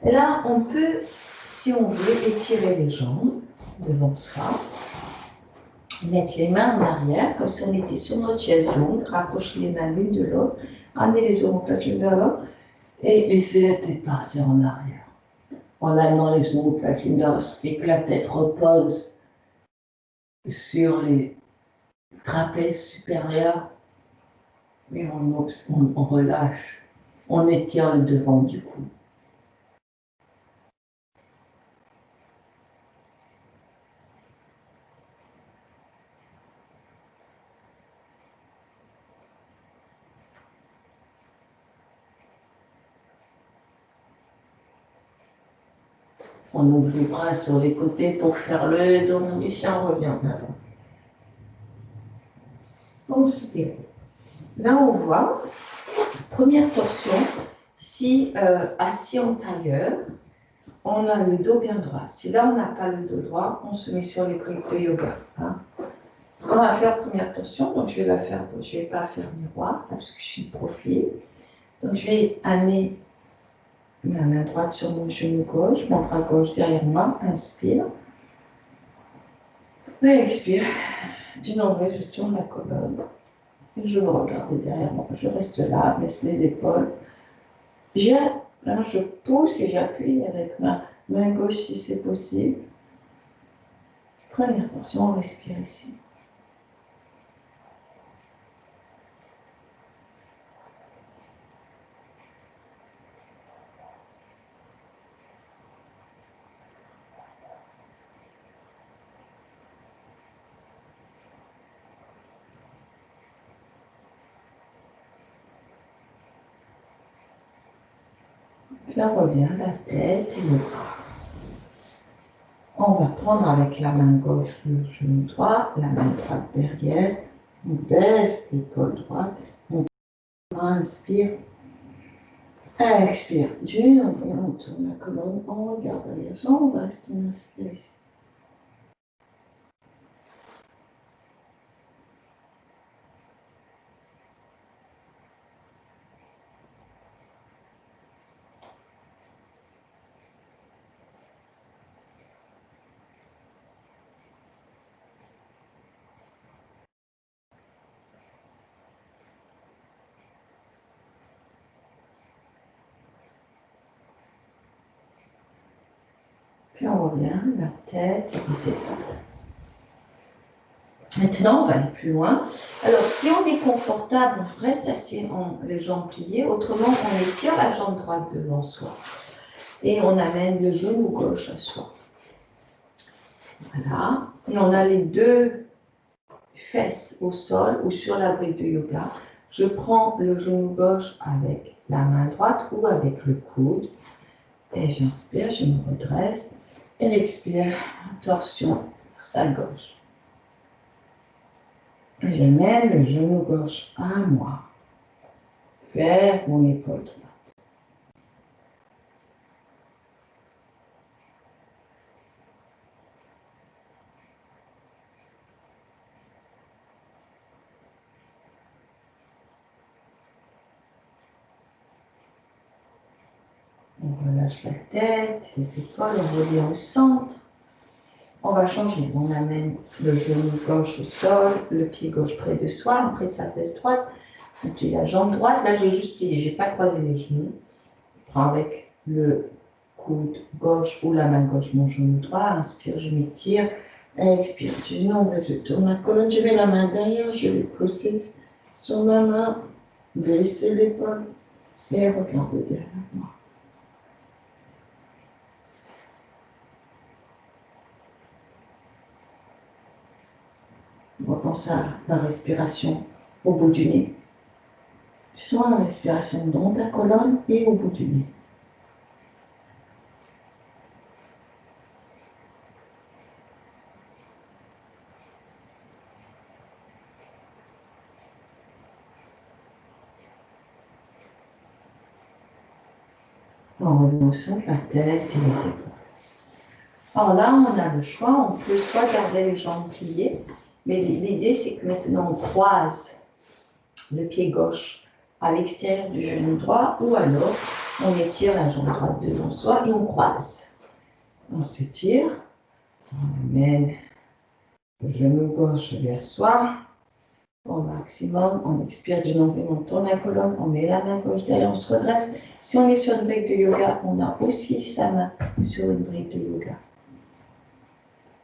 Et là, on peut, si on veut, étirer les jambes devant soi. Mettre les mains en arrière, comme si on était sur notre chaise longue. Rapprocher les mains l'une de l'autre. Amener les omoplates l'une vers l'autre. Et laisser la tête partir en arrière. En amenant les omoplates l'une vers l'autre. Et que la tête repose sur les trapèzes supérieurs. Et on relâche. On étire le devant du cou. On ouvre les bras sur les côtés pour faire le dos du chien, on revient en avant. On se déroule. Là, on voit, première torsion, si assis en tailleur, on a le dos bien droit. Si là, on n'a pas le dos droit, on se met sur les briques de yoga. Hein. On va faire première torsion, donc je vais la faire, je ne vais pas faire miroir, parce que je suis de profil. Donc je vais amener ma main droite sur mon genou gauche, mon bras gauche derrière moi, inspire. Et expire. Du nombril, je tourne la colonne. Et je me regarde derrière moi. Je reste là, baisse les épaules. Là, je pousse et j'appuie avec ma main gauche si c'est possible. Première tension, on respire ici. Puis on revient la tête et le bras. On va prendre avec la main gauche le genou droit, la main droite derrière. On baisse l'épaule droite. On inspire. Expire. Du nombril, on tourne la colonne. On regarde les jambes. On reste, on inspire ici. Puis on revient, la tête et les épaules. Maintenant, on va aller plus loin. Alors, si on est confortable, on reste assis, les jambes pliées. Autrement, on étire la jambe droite devant soi. Et on amène le genou gauche à soi. Voilà. Et on a les deux fesses au sol ou sur la brique de yoga. Je prends le genou gauche avec la main droite ou avec le coude. Et j'inspire, je me redresse. Et expire, torsion vers sa gauche. J'amène le genou gauche à moi, vers mon épaule droite. On relâche la tête, les épaules, on revient au centre. On va changer. On amène le genou gauche au sol, le pied gauche près de soi, près de sa fesse droite. On plie la jambe droite. Là, j'ai juste plié, je n'ai pas croisé les genoux. Je prends avec le coude gauche ou la main gauche mon genou droit. Inspire, je m'étire. Expire, je nombre, je tourne la colonne. Je mets la main derrière, je vais poser sur ma main, baisser l'épaule et regarder derrière moi. On repense à la respiration au bout du nez. Tu sens la respiration dans ta colonne et au bout du nez. On revient au centre, la tête et les épaules. Alors là, on a le choix, on peut soit garder les jambes pliées, mais l'idée c'est que maintenant on croise le pied gauche à l'extérieur du genou droit, ou alors on étire la jambe droite devant soi et on croise. On s'étire, on amène le genou gauche vers soi, au maximum, on expire du nombril, on tourne la colonne, on met la main gauche derrière, on se redresse. Si on est sur une brique de yoga, on a aussi sa main sur une brique de yoga.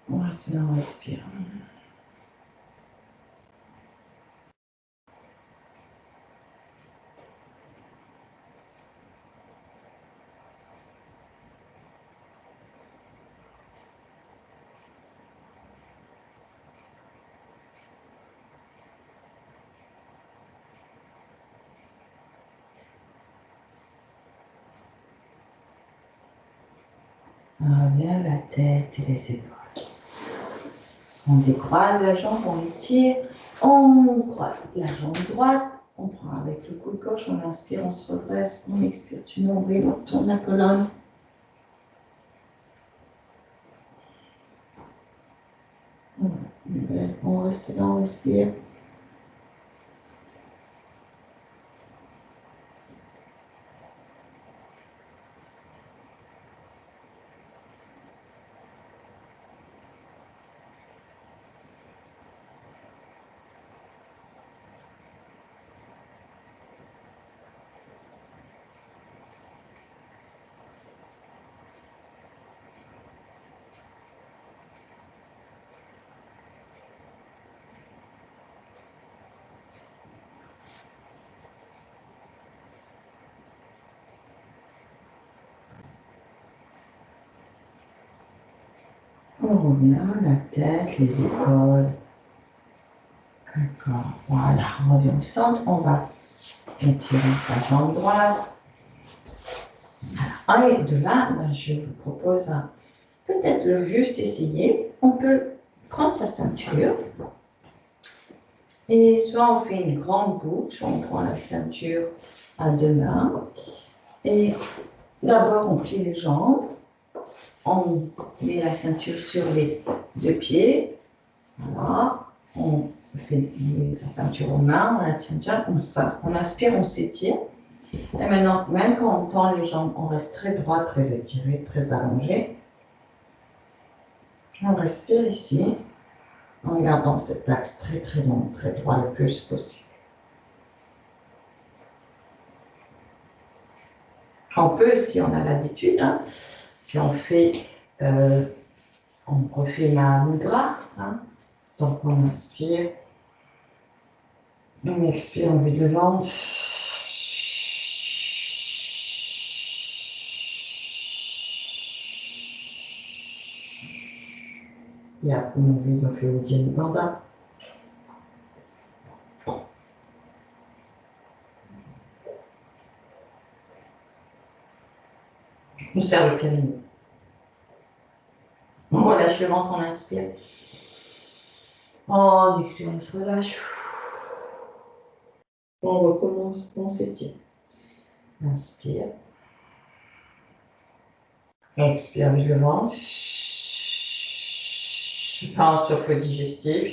On reste là, on respire. On revient la tête et les épaules. On décroise la jambe, on étire, on croise la jambe droite, on prend avec le coude gauche, on inspire, on se redresse, on expire du nombril, on tourne la colonne. On reste là, on respire. On revient, la tête, les épaules. D'accord, voilà, on revient au centre, on va étirer sa jambe droite. Voilà. Et de là, je vous propose peut-être juste essayer. On peut prendre sa ceinture et soit on fait une grande boucle, soit on prend la ceinture à deux mains. Et d'abord, on plie les jambes. On met la ceinture sur les deux pieds. Voilà. On met sa ceinture aux mains, on la tient bien, on inspire, on s'étire. Et maintenant, même quand on tend les jambes, on reste très droit, très étiré, très allongé. On respire ici, en gardant cet axe très très long, très droit le plus possible. On peut, si on a l'habitude, hein, si on fait, on refait ma mudra, hein, Donc on inspire. On expire, on vide le ventre. Et après on vide, on fait Uddiyana Bandha. On serre le pied. On relâche le ventre, on inspire. On expire, on se relâche. On recommence, on s'étire. Inspire. Expire, vide le ventre. Je pense sur le feu digestif.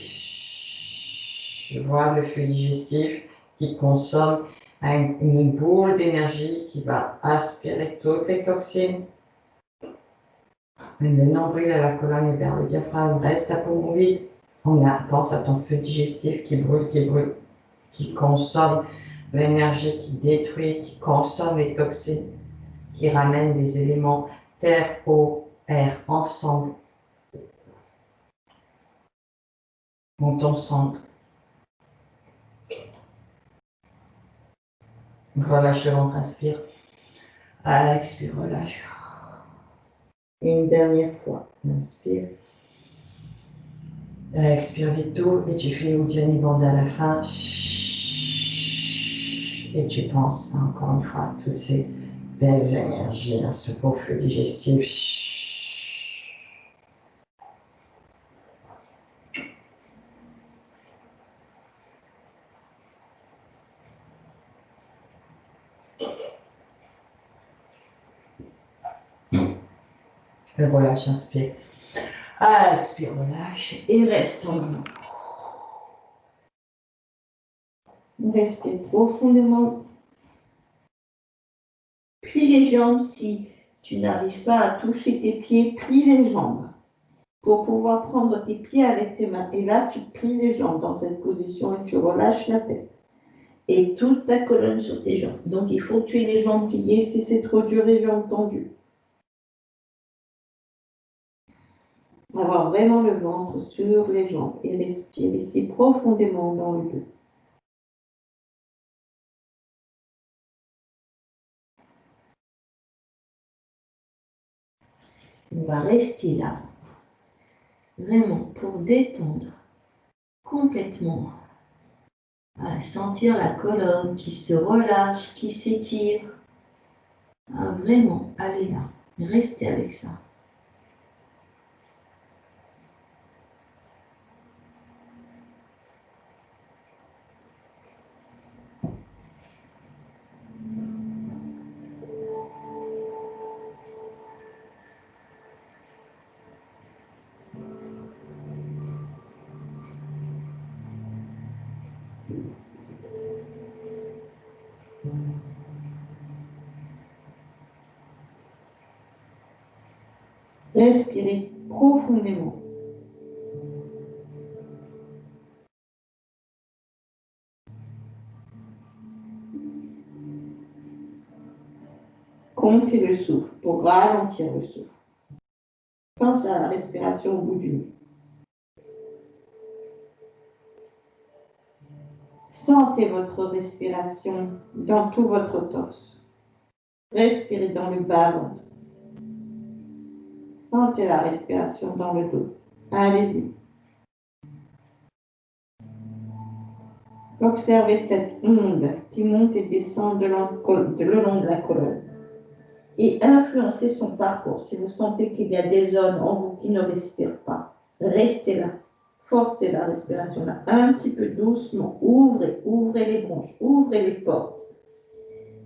Je vois le feu digestif qui consomme une boule d'énergie qui va aspirer toutes les toxines. Le nombril à la colonne et vers le diaphragme, reste à poumon vide. Pense à ton feu digestif qui brûle, qui consomme l'énergie, qui détruit, qui consomme les toxines, qui ramène des éléments terre, eau, air ensemble dans ton centre. Relâche le ventre, inspire. Expire, relâche. Une dernière fois, inspire. Expire vite tout et tu fais Uddiyana Bandha à la fin. Et tu penses encore une fois à toutes ces belles énergies, à ce beau feu digestif. Et relâche, inspire. Expire, relâche et reste en mouvement. Respire profondément. Plie les jambes si tu n'arrives pas à toucher tes pieds, plie les jambes pour pouvoir prendre tes pieds avec tes mains. Et là, tu plies les jambes dans cette position et tu relâches la tête. Et toute ta colonne sur tes jambes. Donc, il faut que tu aies les jambes pliées. Si c'est trop dur, les jambes tendues. Avoir vraiment le ventre sur les jambs et respirer ici profondément dans le dos. On va rester là, vraiment pour détendre complètement. À sentir la colonne qui se relâche, qui s'étire. Vraiment, allez là, restez avec ça. Respirez profondément. Comptez le souffle pour ralentir le souffle. Pense à la respiration au bout du nez. Sentez votre respiration dans tout votre torse. Respirez dans le bas-ventre. Sentez la respiration dans le dos. Allez-y. Observez cette onde qui monte et descend le long de la colonne. Et influencez son parcours. Si vous sentez qu'il y a des zones en vous qui ne respirent pas, restez là. Forcez la respiration là. Un petit peu doucement. Ouvrez les bronches. Ouvrez les portes.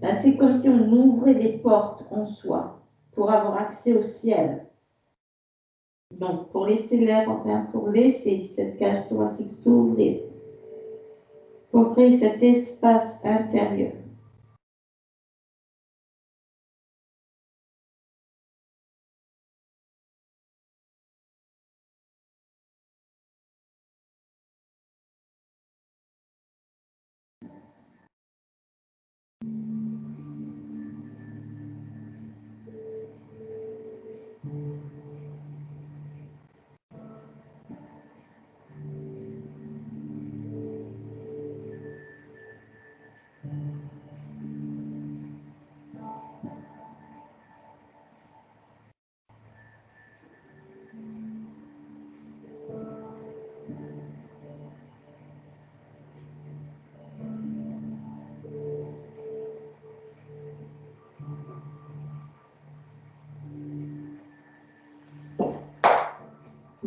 Là, c'est comme si on ouvrait les portes en soi pour avoir accès au ciel. Donc, pour laisser l'air en l'air, pour laisser cette cage thoracique s'ouvrir, pour créer cet espace intérieur.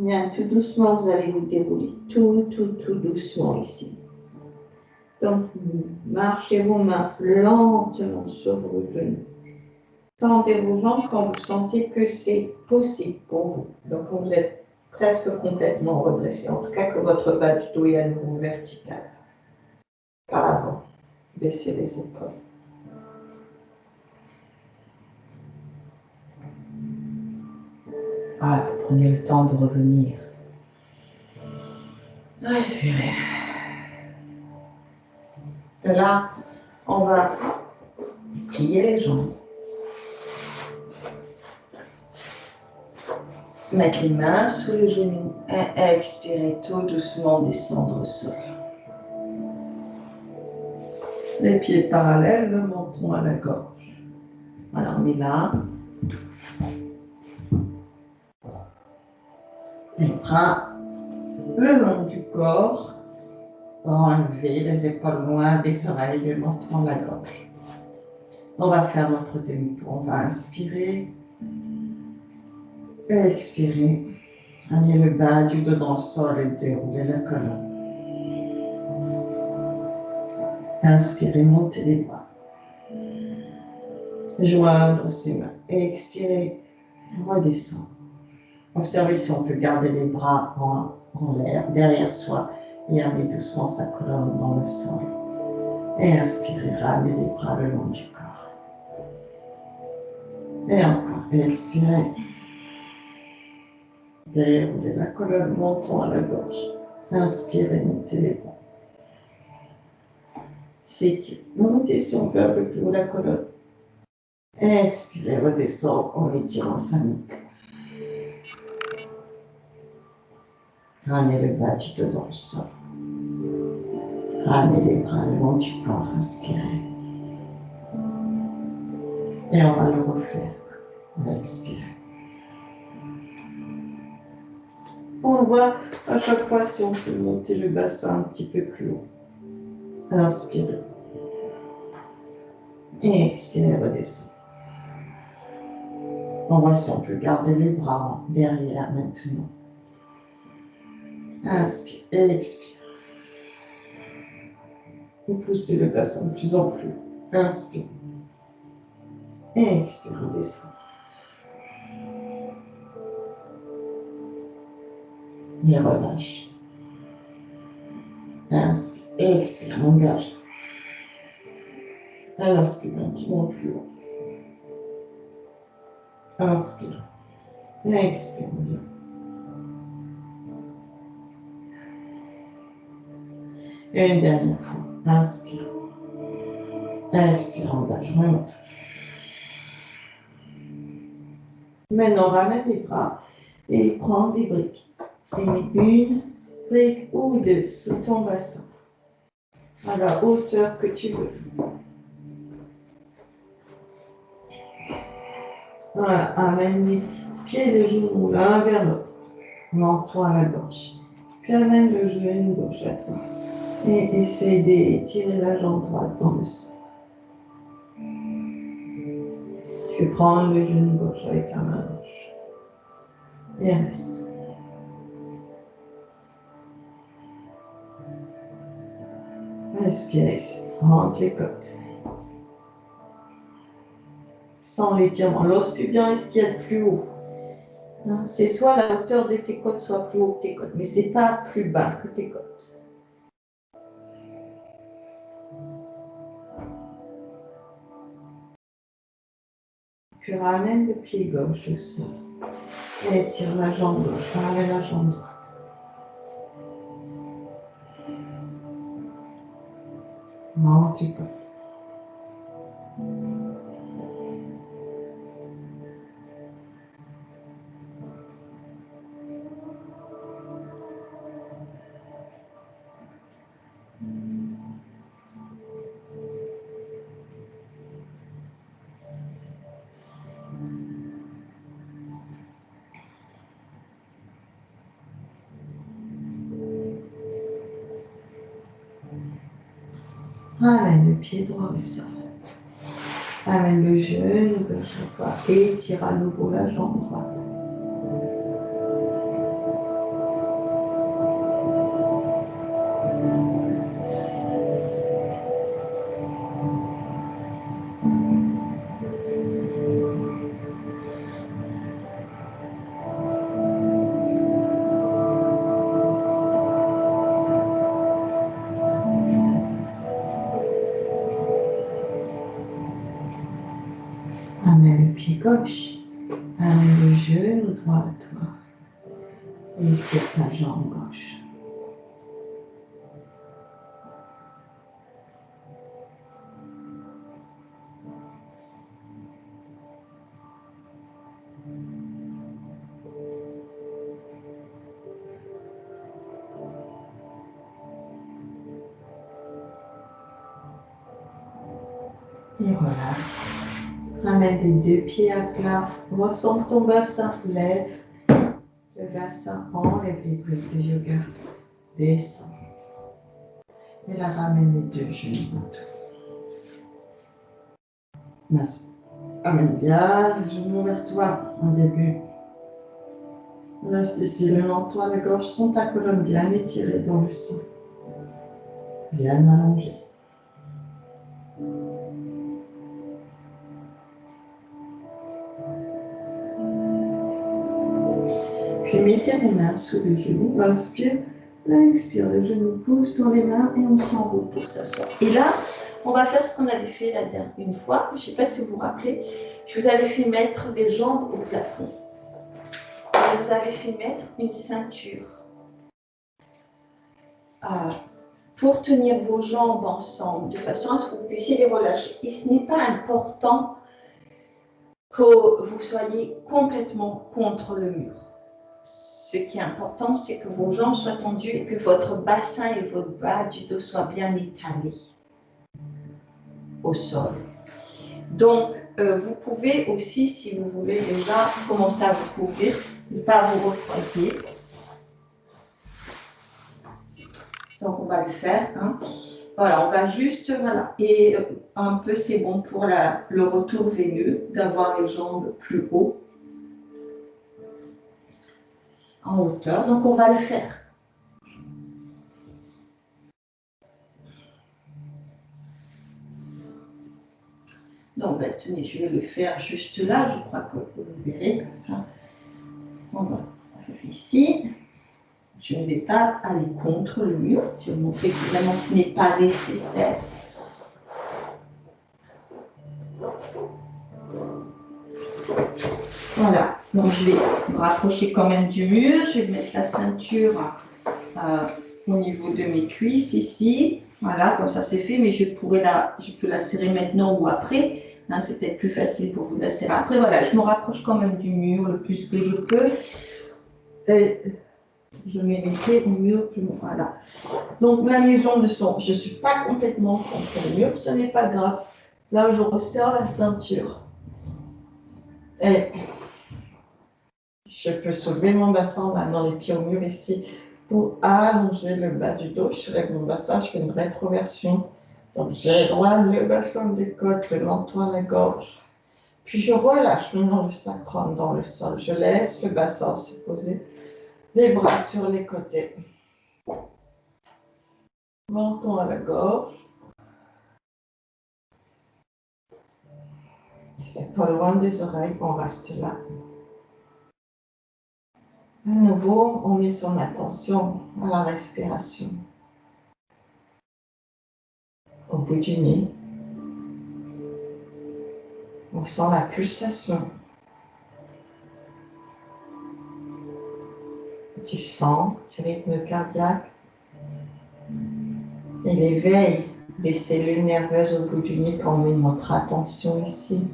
Bien, tout doucement, vous allez vous dérouler. Tout doucement ici. Donc, marchez vos mains lentement sur vos genoux. Tendez vos jambes quand vous sentez que c'est possible pour vous. Donc, quand vous êtes presque complètement redressé, en tout cas que votre bas du dos est à nouveau vertical. Par avant. Baissez les épaules. Voilà, prenez le temps de revenir. Respirez. De là, on va Pliez les jambes. mettre les mains sous les genoux et expirer tout doucement, descendre au sol. Les pieds parallèles, le menton à la gorge. Voilà, on est là. Les bras le long du corps. Enlever les épaules loin des oreilles, le menton à la gorge. On va faire notre demi-tour. On va inspirer. Et expirer. Amener le bas du dos dans le sol et dérouler la colonne. Inspirez, montez les bras. Joindre ses mains. Et expirer, redescendre. Observez si on peut garder les bras en l'air, derrière soi, et amener doucement sa colonne dans le sol. Et inspirez, ramenez les bras le long du corps. Et encore, et expirez. Déroulez la colonne, menton à la gauche. Inspirez, montez les bras. S'étirez, montez si on peut un peu plus haut la colonne. Et expirez, redescend en étirant sa nuque. Ramenez le bas du dos dans le sol. Ramenez les bras le long du corps, inspirez. Et on va le refaire. Expirez. On voit à chaque fois si on peut monter le bassin un petit peu plus haut. Inspirez. Et expirez, redescendez. On voit si on peut garder les bras derrière maintenant. Inspire et expire. Vous poussez le bassin de plus en plus. Inspire. Et expire, redescendez. Et relâche. Inspire et expire, engage. Inspire un petit peu plus haut. Inspire. Et expire bien. Et une dernière fois. Inspire. Expire, engage, remonte. Maintenant, ramène les bras et prends des briques. Et mets une brique ou deux sous ton bassin, à la hauteur que tu veux. Voilà, amène les pieds et les genoux l'un vers l'autre. Menton à la gauche. Puis amène le genou gauche à toi. Et essaie d'étirer la jambe droite dans le sol. Tu peux prendre le genou gauche avec la main gauche. Et reste. Respire ici. Rentre les côtes. Sans l'étirement. L'os pubien est ce qu'il y a de plus haut. C'est soit la hauteur de tes côtes, soit plus haut que tes côtes. Mais ce n'est pas plus bas que tes côtes. Tu ramènes le pied gauche au sol. Et étire la jambe gauche. Ramène la jambe droite. Monte les côtes. Ramène le pied droit au sol. Ramène le genou gauche à toi et étire à nouveau la jambe droite. gauche. Amène le genou droit à toi. Et tire ta jambe gauche. Et voilà. Ramène les deux pieds à plat. Ressens ton bassin. Lève le bassin. Enlève les blocs de yoga. Descends. Et là, ramène les deux genoux à toi. Amène bien les genoux vers toi en début. Reste ici, le menton, la gorge, sens ta colonne bien étirée dans le sang. Bien allongée. Puis mettez les mains sous les genoux. Inspire, expire, les genoux poussent dans les mains et on s'enroule pour s'asseoir. Et là, on va faire ce qu'on avait fait la dernière une fois. Je ne sais pas si vous vous rappelez, je vous avais fait mettre les jambes au plafond. Je vous avais fait mettre une ceinture. Pour tenir vos jambes ensemble, de façon à ce que vous puissiez les relâcher. Et ce n'est pas important que vous soyez complètement contre le mur. Ce qui est important, c'est que vos jambes soient tendues et que votre bassin et votre bas du dos soient bien étalés au sol. Donc, vous pouvez aussi, si vous voulez déjà, commencer à vous couvrir, ne pas vous refroidir. Donc, on va le faire. Hein. Voilà, on va juste, voilà. Et un peu, c'est bon pour le retour veineux, d'avoir les jambes plus haut, en hauteur. Donc, on va le faire. Donc, ben, tenez, je vais le faire juste là. Je crois que vous verrez comme ça. On va faire ici. Je ne vais pas aller contre le mur. Je vais vous montrer que vraiment ce n'est pas nécessaire. Voilà. Donc, je vais me rapprocher quand même du mur. Je vais mettre la ceinture au niveau de mes cuisses ici. Voilà, comme ça c'est fait. Mais je peux la serrer maintenant ou après. Hein, c'est peut-être plus facile pour vous de la serrer après. Voilà, je me rapproche quand même du mur le plus que je peux. Et je mets mes pieds au mur. Voilà. Donc, là, mes jambes sont... Je ne suis pas complètement contre le mur. Ce n'est pas grave. Là, je resserre la ceinture. Et je peux soulever mon bassin en amenant les pieds au mur ici pour allonger le bas du dos. Je soulève mon bassin, je fais une rétroversion. Donc, j'éloigne le bassin des côtes, le menton à la gorge. Puis, je relâche maintenant le sacrum dans le sol. Je laisse le bassin se poser, les bras sur les côtés. Menton à la gorge. C'est pas loin des oreilles, on reste là. À nouveau, on met son attention à la respiration. Au bout du nez, on sent la pulsation du sang, du rythme cardiaque et l'éveil des cellules nerveuses au bout du nez quand on met notre attention ici.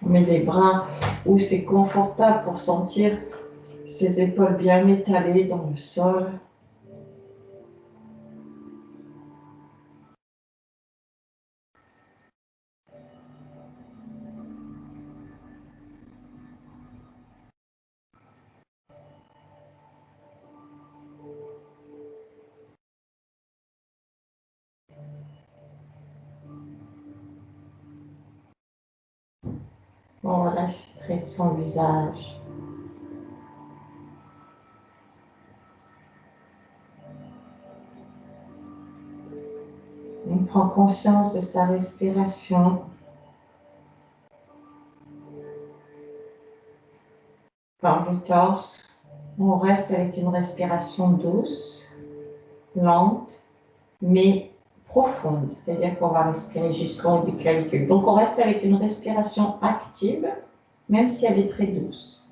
On met les bras où c'est confortable pour sentir ses épaules bien étalées dans le sol. On relâche les traits de son visage. On prend conscience de sa respiration. Par le torse, on reste avec une respiration douce, lente, mais profonde, c'est-à-dire qu'on va respirer jusqu'en haut du clavicule. Donc on reste avec une respiration active, même si elle est très douce.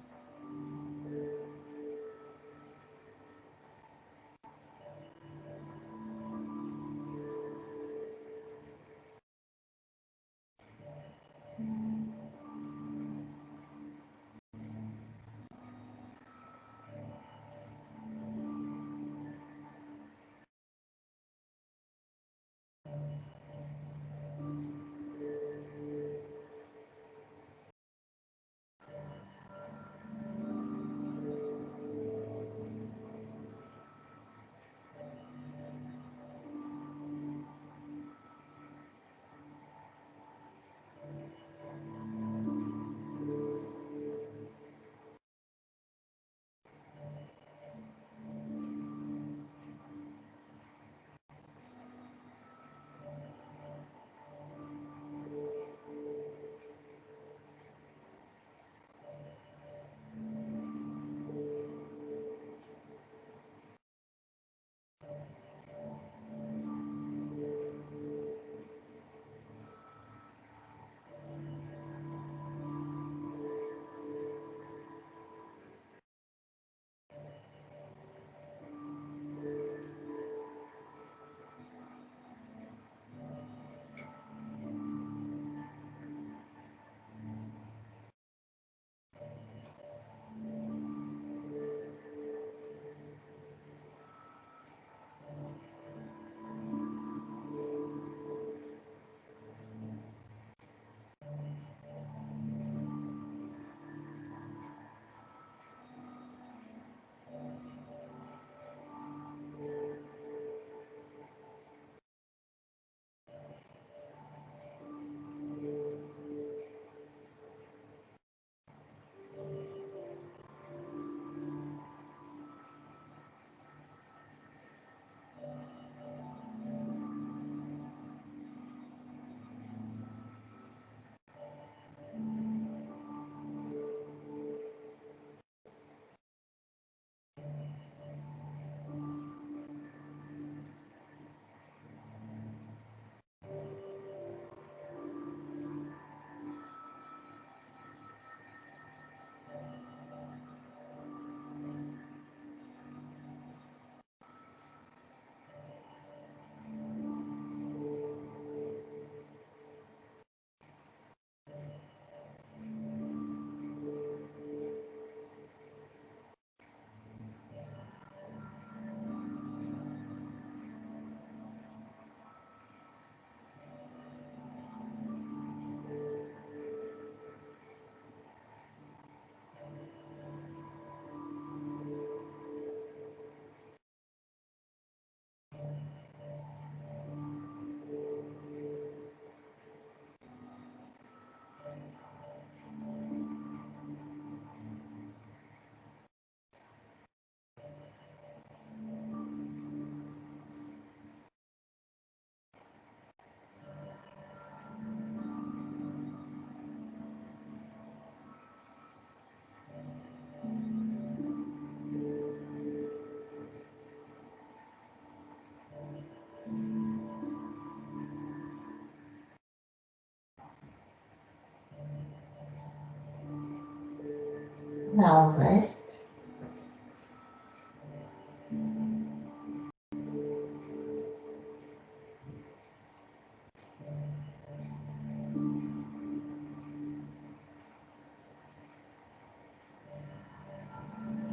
Là, on reste.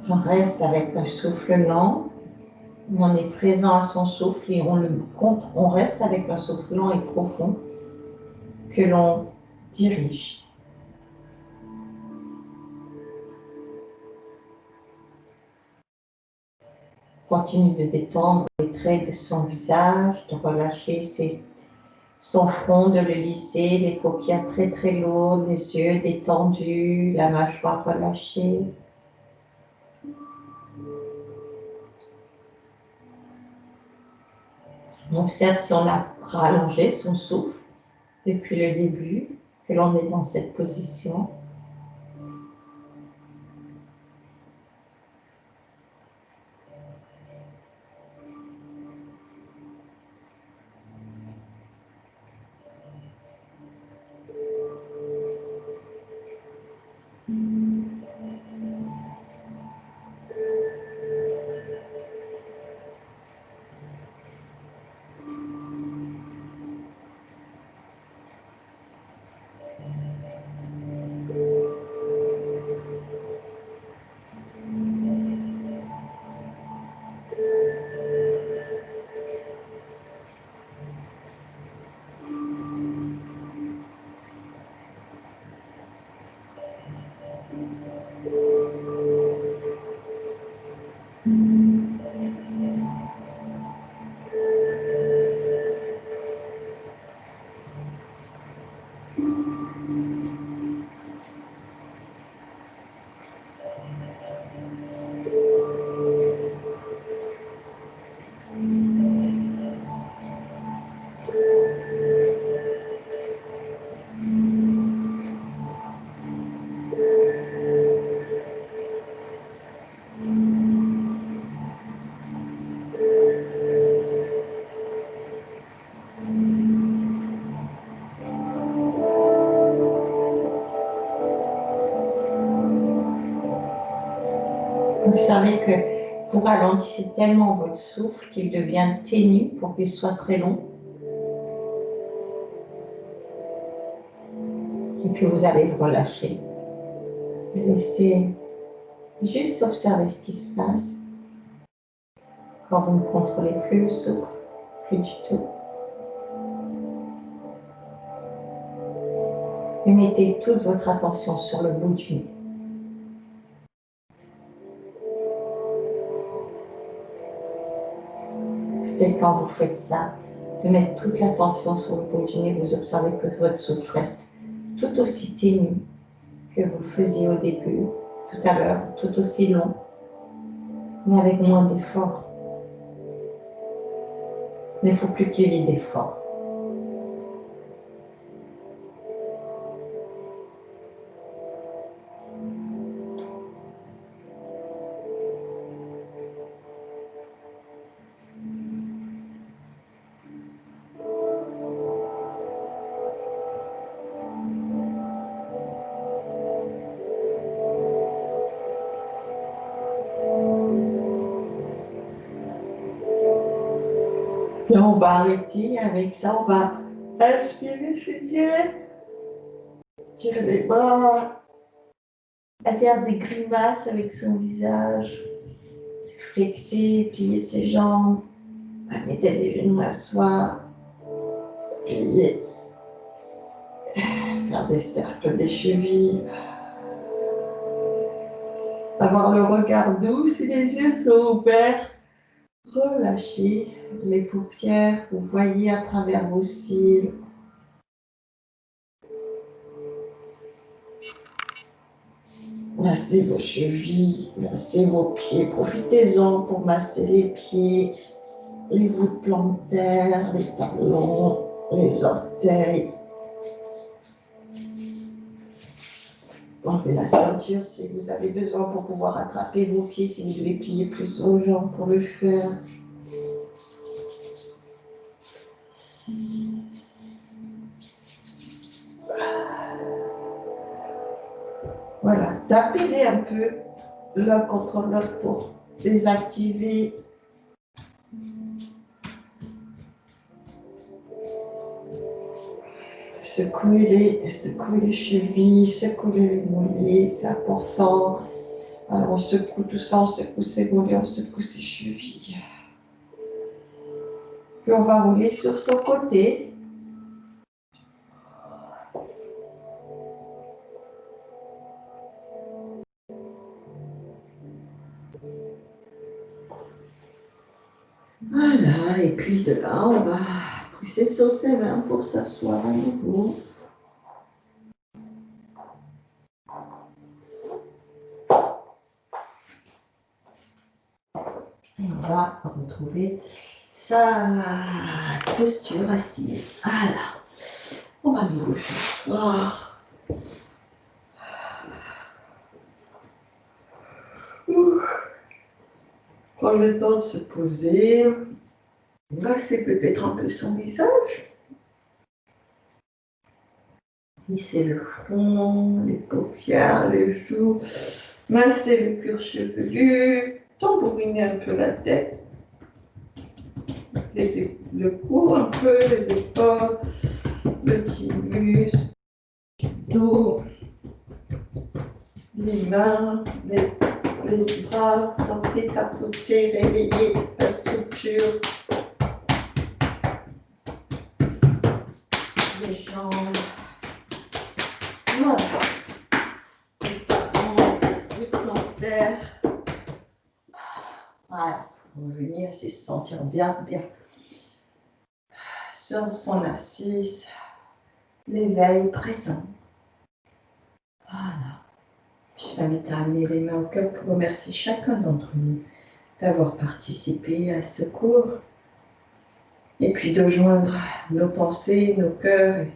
On reste avec un souffle lent. On est présent à son souffle et on reste avec un souffle lent et profond que l'on dirige. Continue de détendre les traits de son visage, de relâcher son front, de le lisser, les paupières très très lourdes, les yeux détendus, la mâchoire relâchée. On observe si on a rallongé son souffle depuis le début, que l'on est dans cette position. Vous savez que vous ralentissez tellement votre souffle qu'il devient ténu pour qu'il soit très long. Et puis vous allez le relâcher. Laissez juste observer ce qui se passe. Quand vous ne contrôlez plus le souffle, plus du tout. Et mettez toute votre attention sur le bout du nez. Peut-être quand vous faites ça, de mettre toute l'attention sur le bout du nez, vous observez que votre souffle reste tout aussi ténu que vous le faisiez au début, tout à l'heure, tout aussi long, mais avec moins d'effort. Il ne faut plus qu'il y ait d'effort. Et on va arrêter avec ça, on va inspirer, tirer les bras, faire des grimaces avec son visage, flexer, plier ses jambes, mettre les genoux à soi, plier, faire des cercles des chevilles, avoir le regard doux si les yeux sont ouverts. Relâchez les paupières, vous voyez à travers vos cils. Massez vos chevilles, massez vos pieds, profitez-en pour masser les pieds, les voûtes plantaires, les talons, les orteils. Enlevez la ceinture si vous avez besoin pour pouvoir attraper vos pieds, si vous devez plier plus vos jambes pour le faire. Voilà, tapez-les un peu l'un contre l'autre pour désactiver. Secouez les chevilles, secouez les mollets, c'est important. Alors on secoue tout ça, on secoue ses mollets, on secoue ses chevilles. Puis on va rouler sur son côté. Voilà, et puis de là, on va pousser sur ses mains pour s'asseoir à nouveau. Et on va retrouver sa posture assise. Voilà. On va nouveau s'asseoir. Prendre le temps de se poser. Masser peut-être un peu son visage. Lisser le front, les paupières, les joues. Masser le cuir chevelu. Tambouriner un peu la tête. Le cou un peu, les épaules, le thymus, le dos, les mains, les bras, tenter, tapoter, réveiller la structure, les jambes. Voilà. Les talons, les plantaires. Voilà, pour revenir, c'est se sentir bien sur son assise, l'éveil présent. Voilà. Je t'invite à amener les mains au cœur pour remercier chacun d'entre nous d'avoir participé à ce cours. Et puis de joindre nos pensées, nos cœurs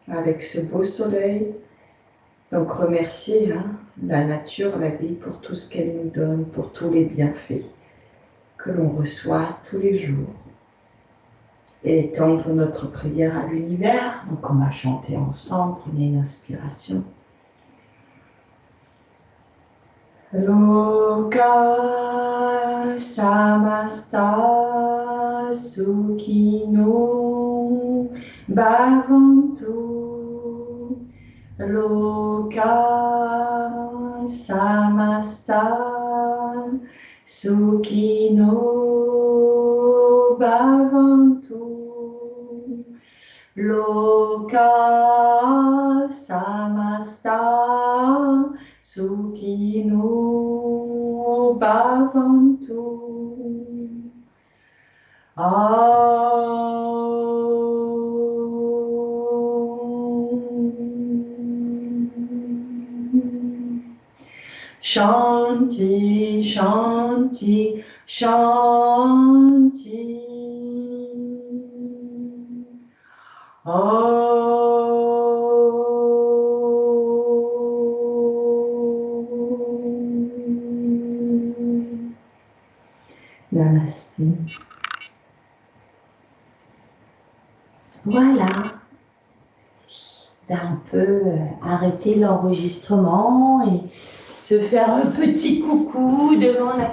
avec ce beau soleil. Donc remercier la nature, la vie pour tout ce qu'elle nous donne, pour tous les bienfaits que l'on reçoit tous les jours. Et étendre notre prière à l'univers. Donc on va chanter ensemble, prenez une inspiration. Loka samasta sukhino bhavantu. Loka samasta sukhino bhavantu. Loka samasta sukhino bhavantu. Shanti, Shanti, Shanti. Namasté. Voilà. Ben, on peut arrêter l'enregistrement et se faire un petit coucou devant la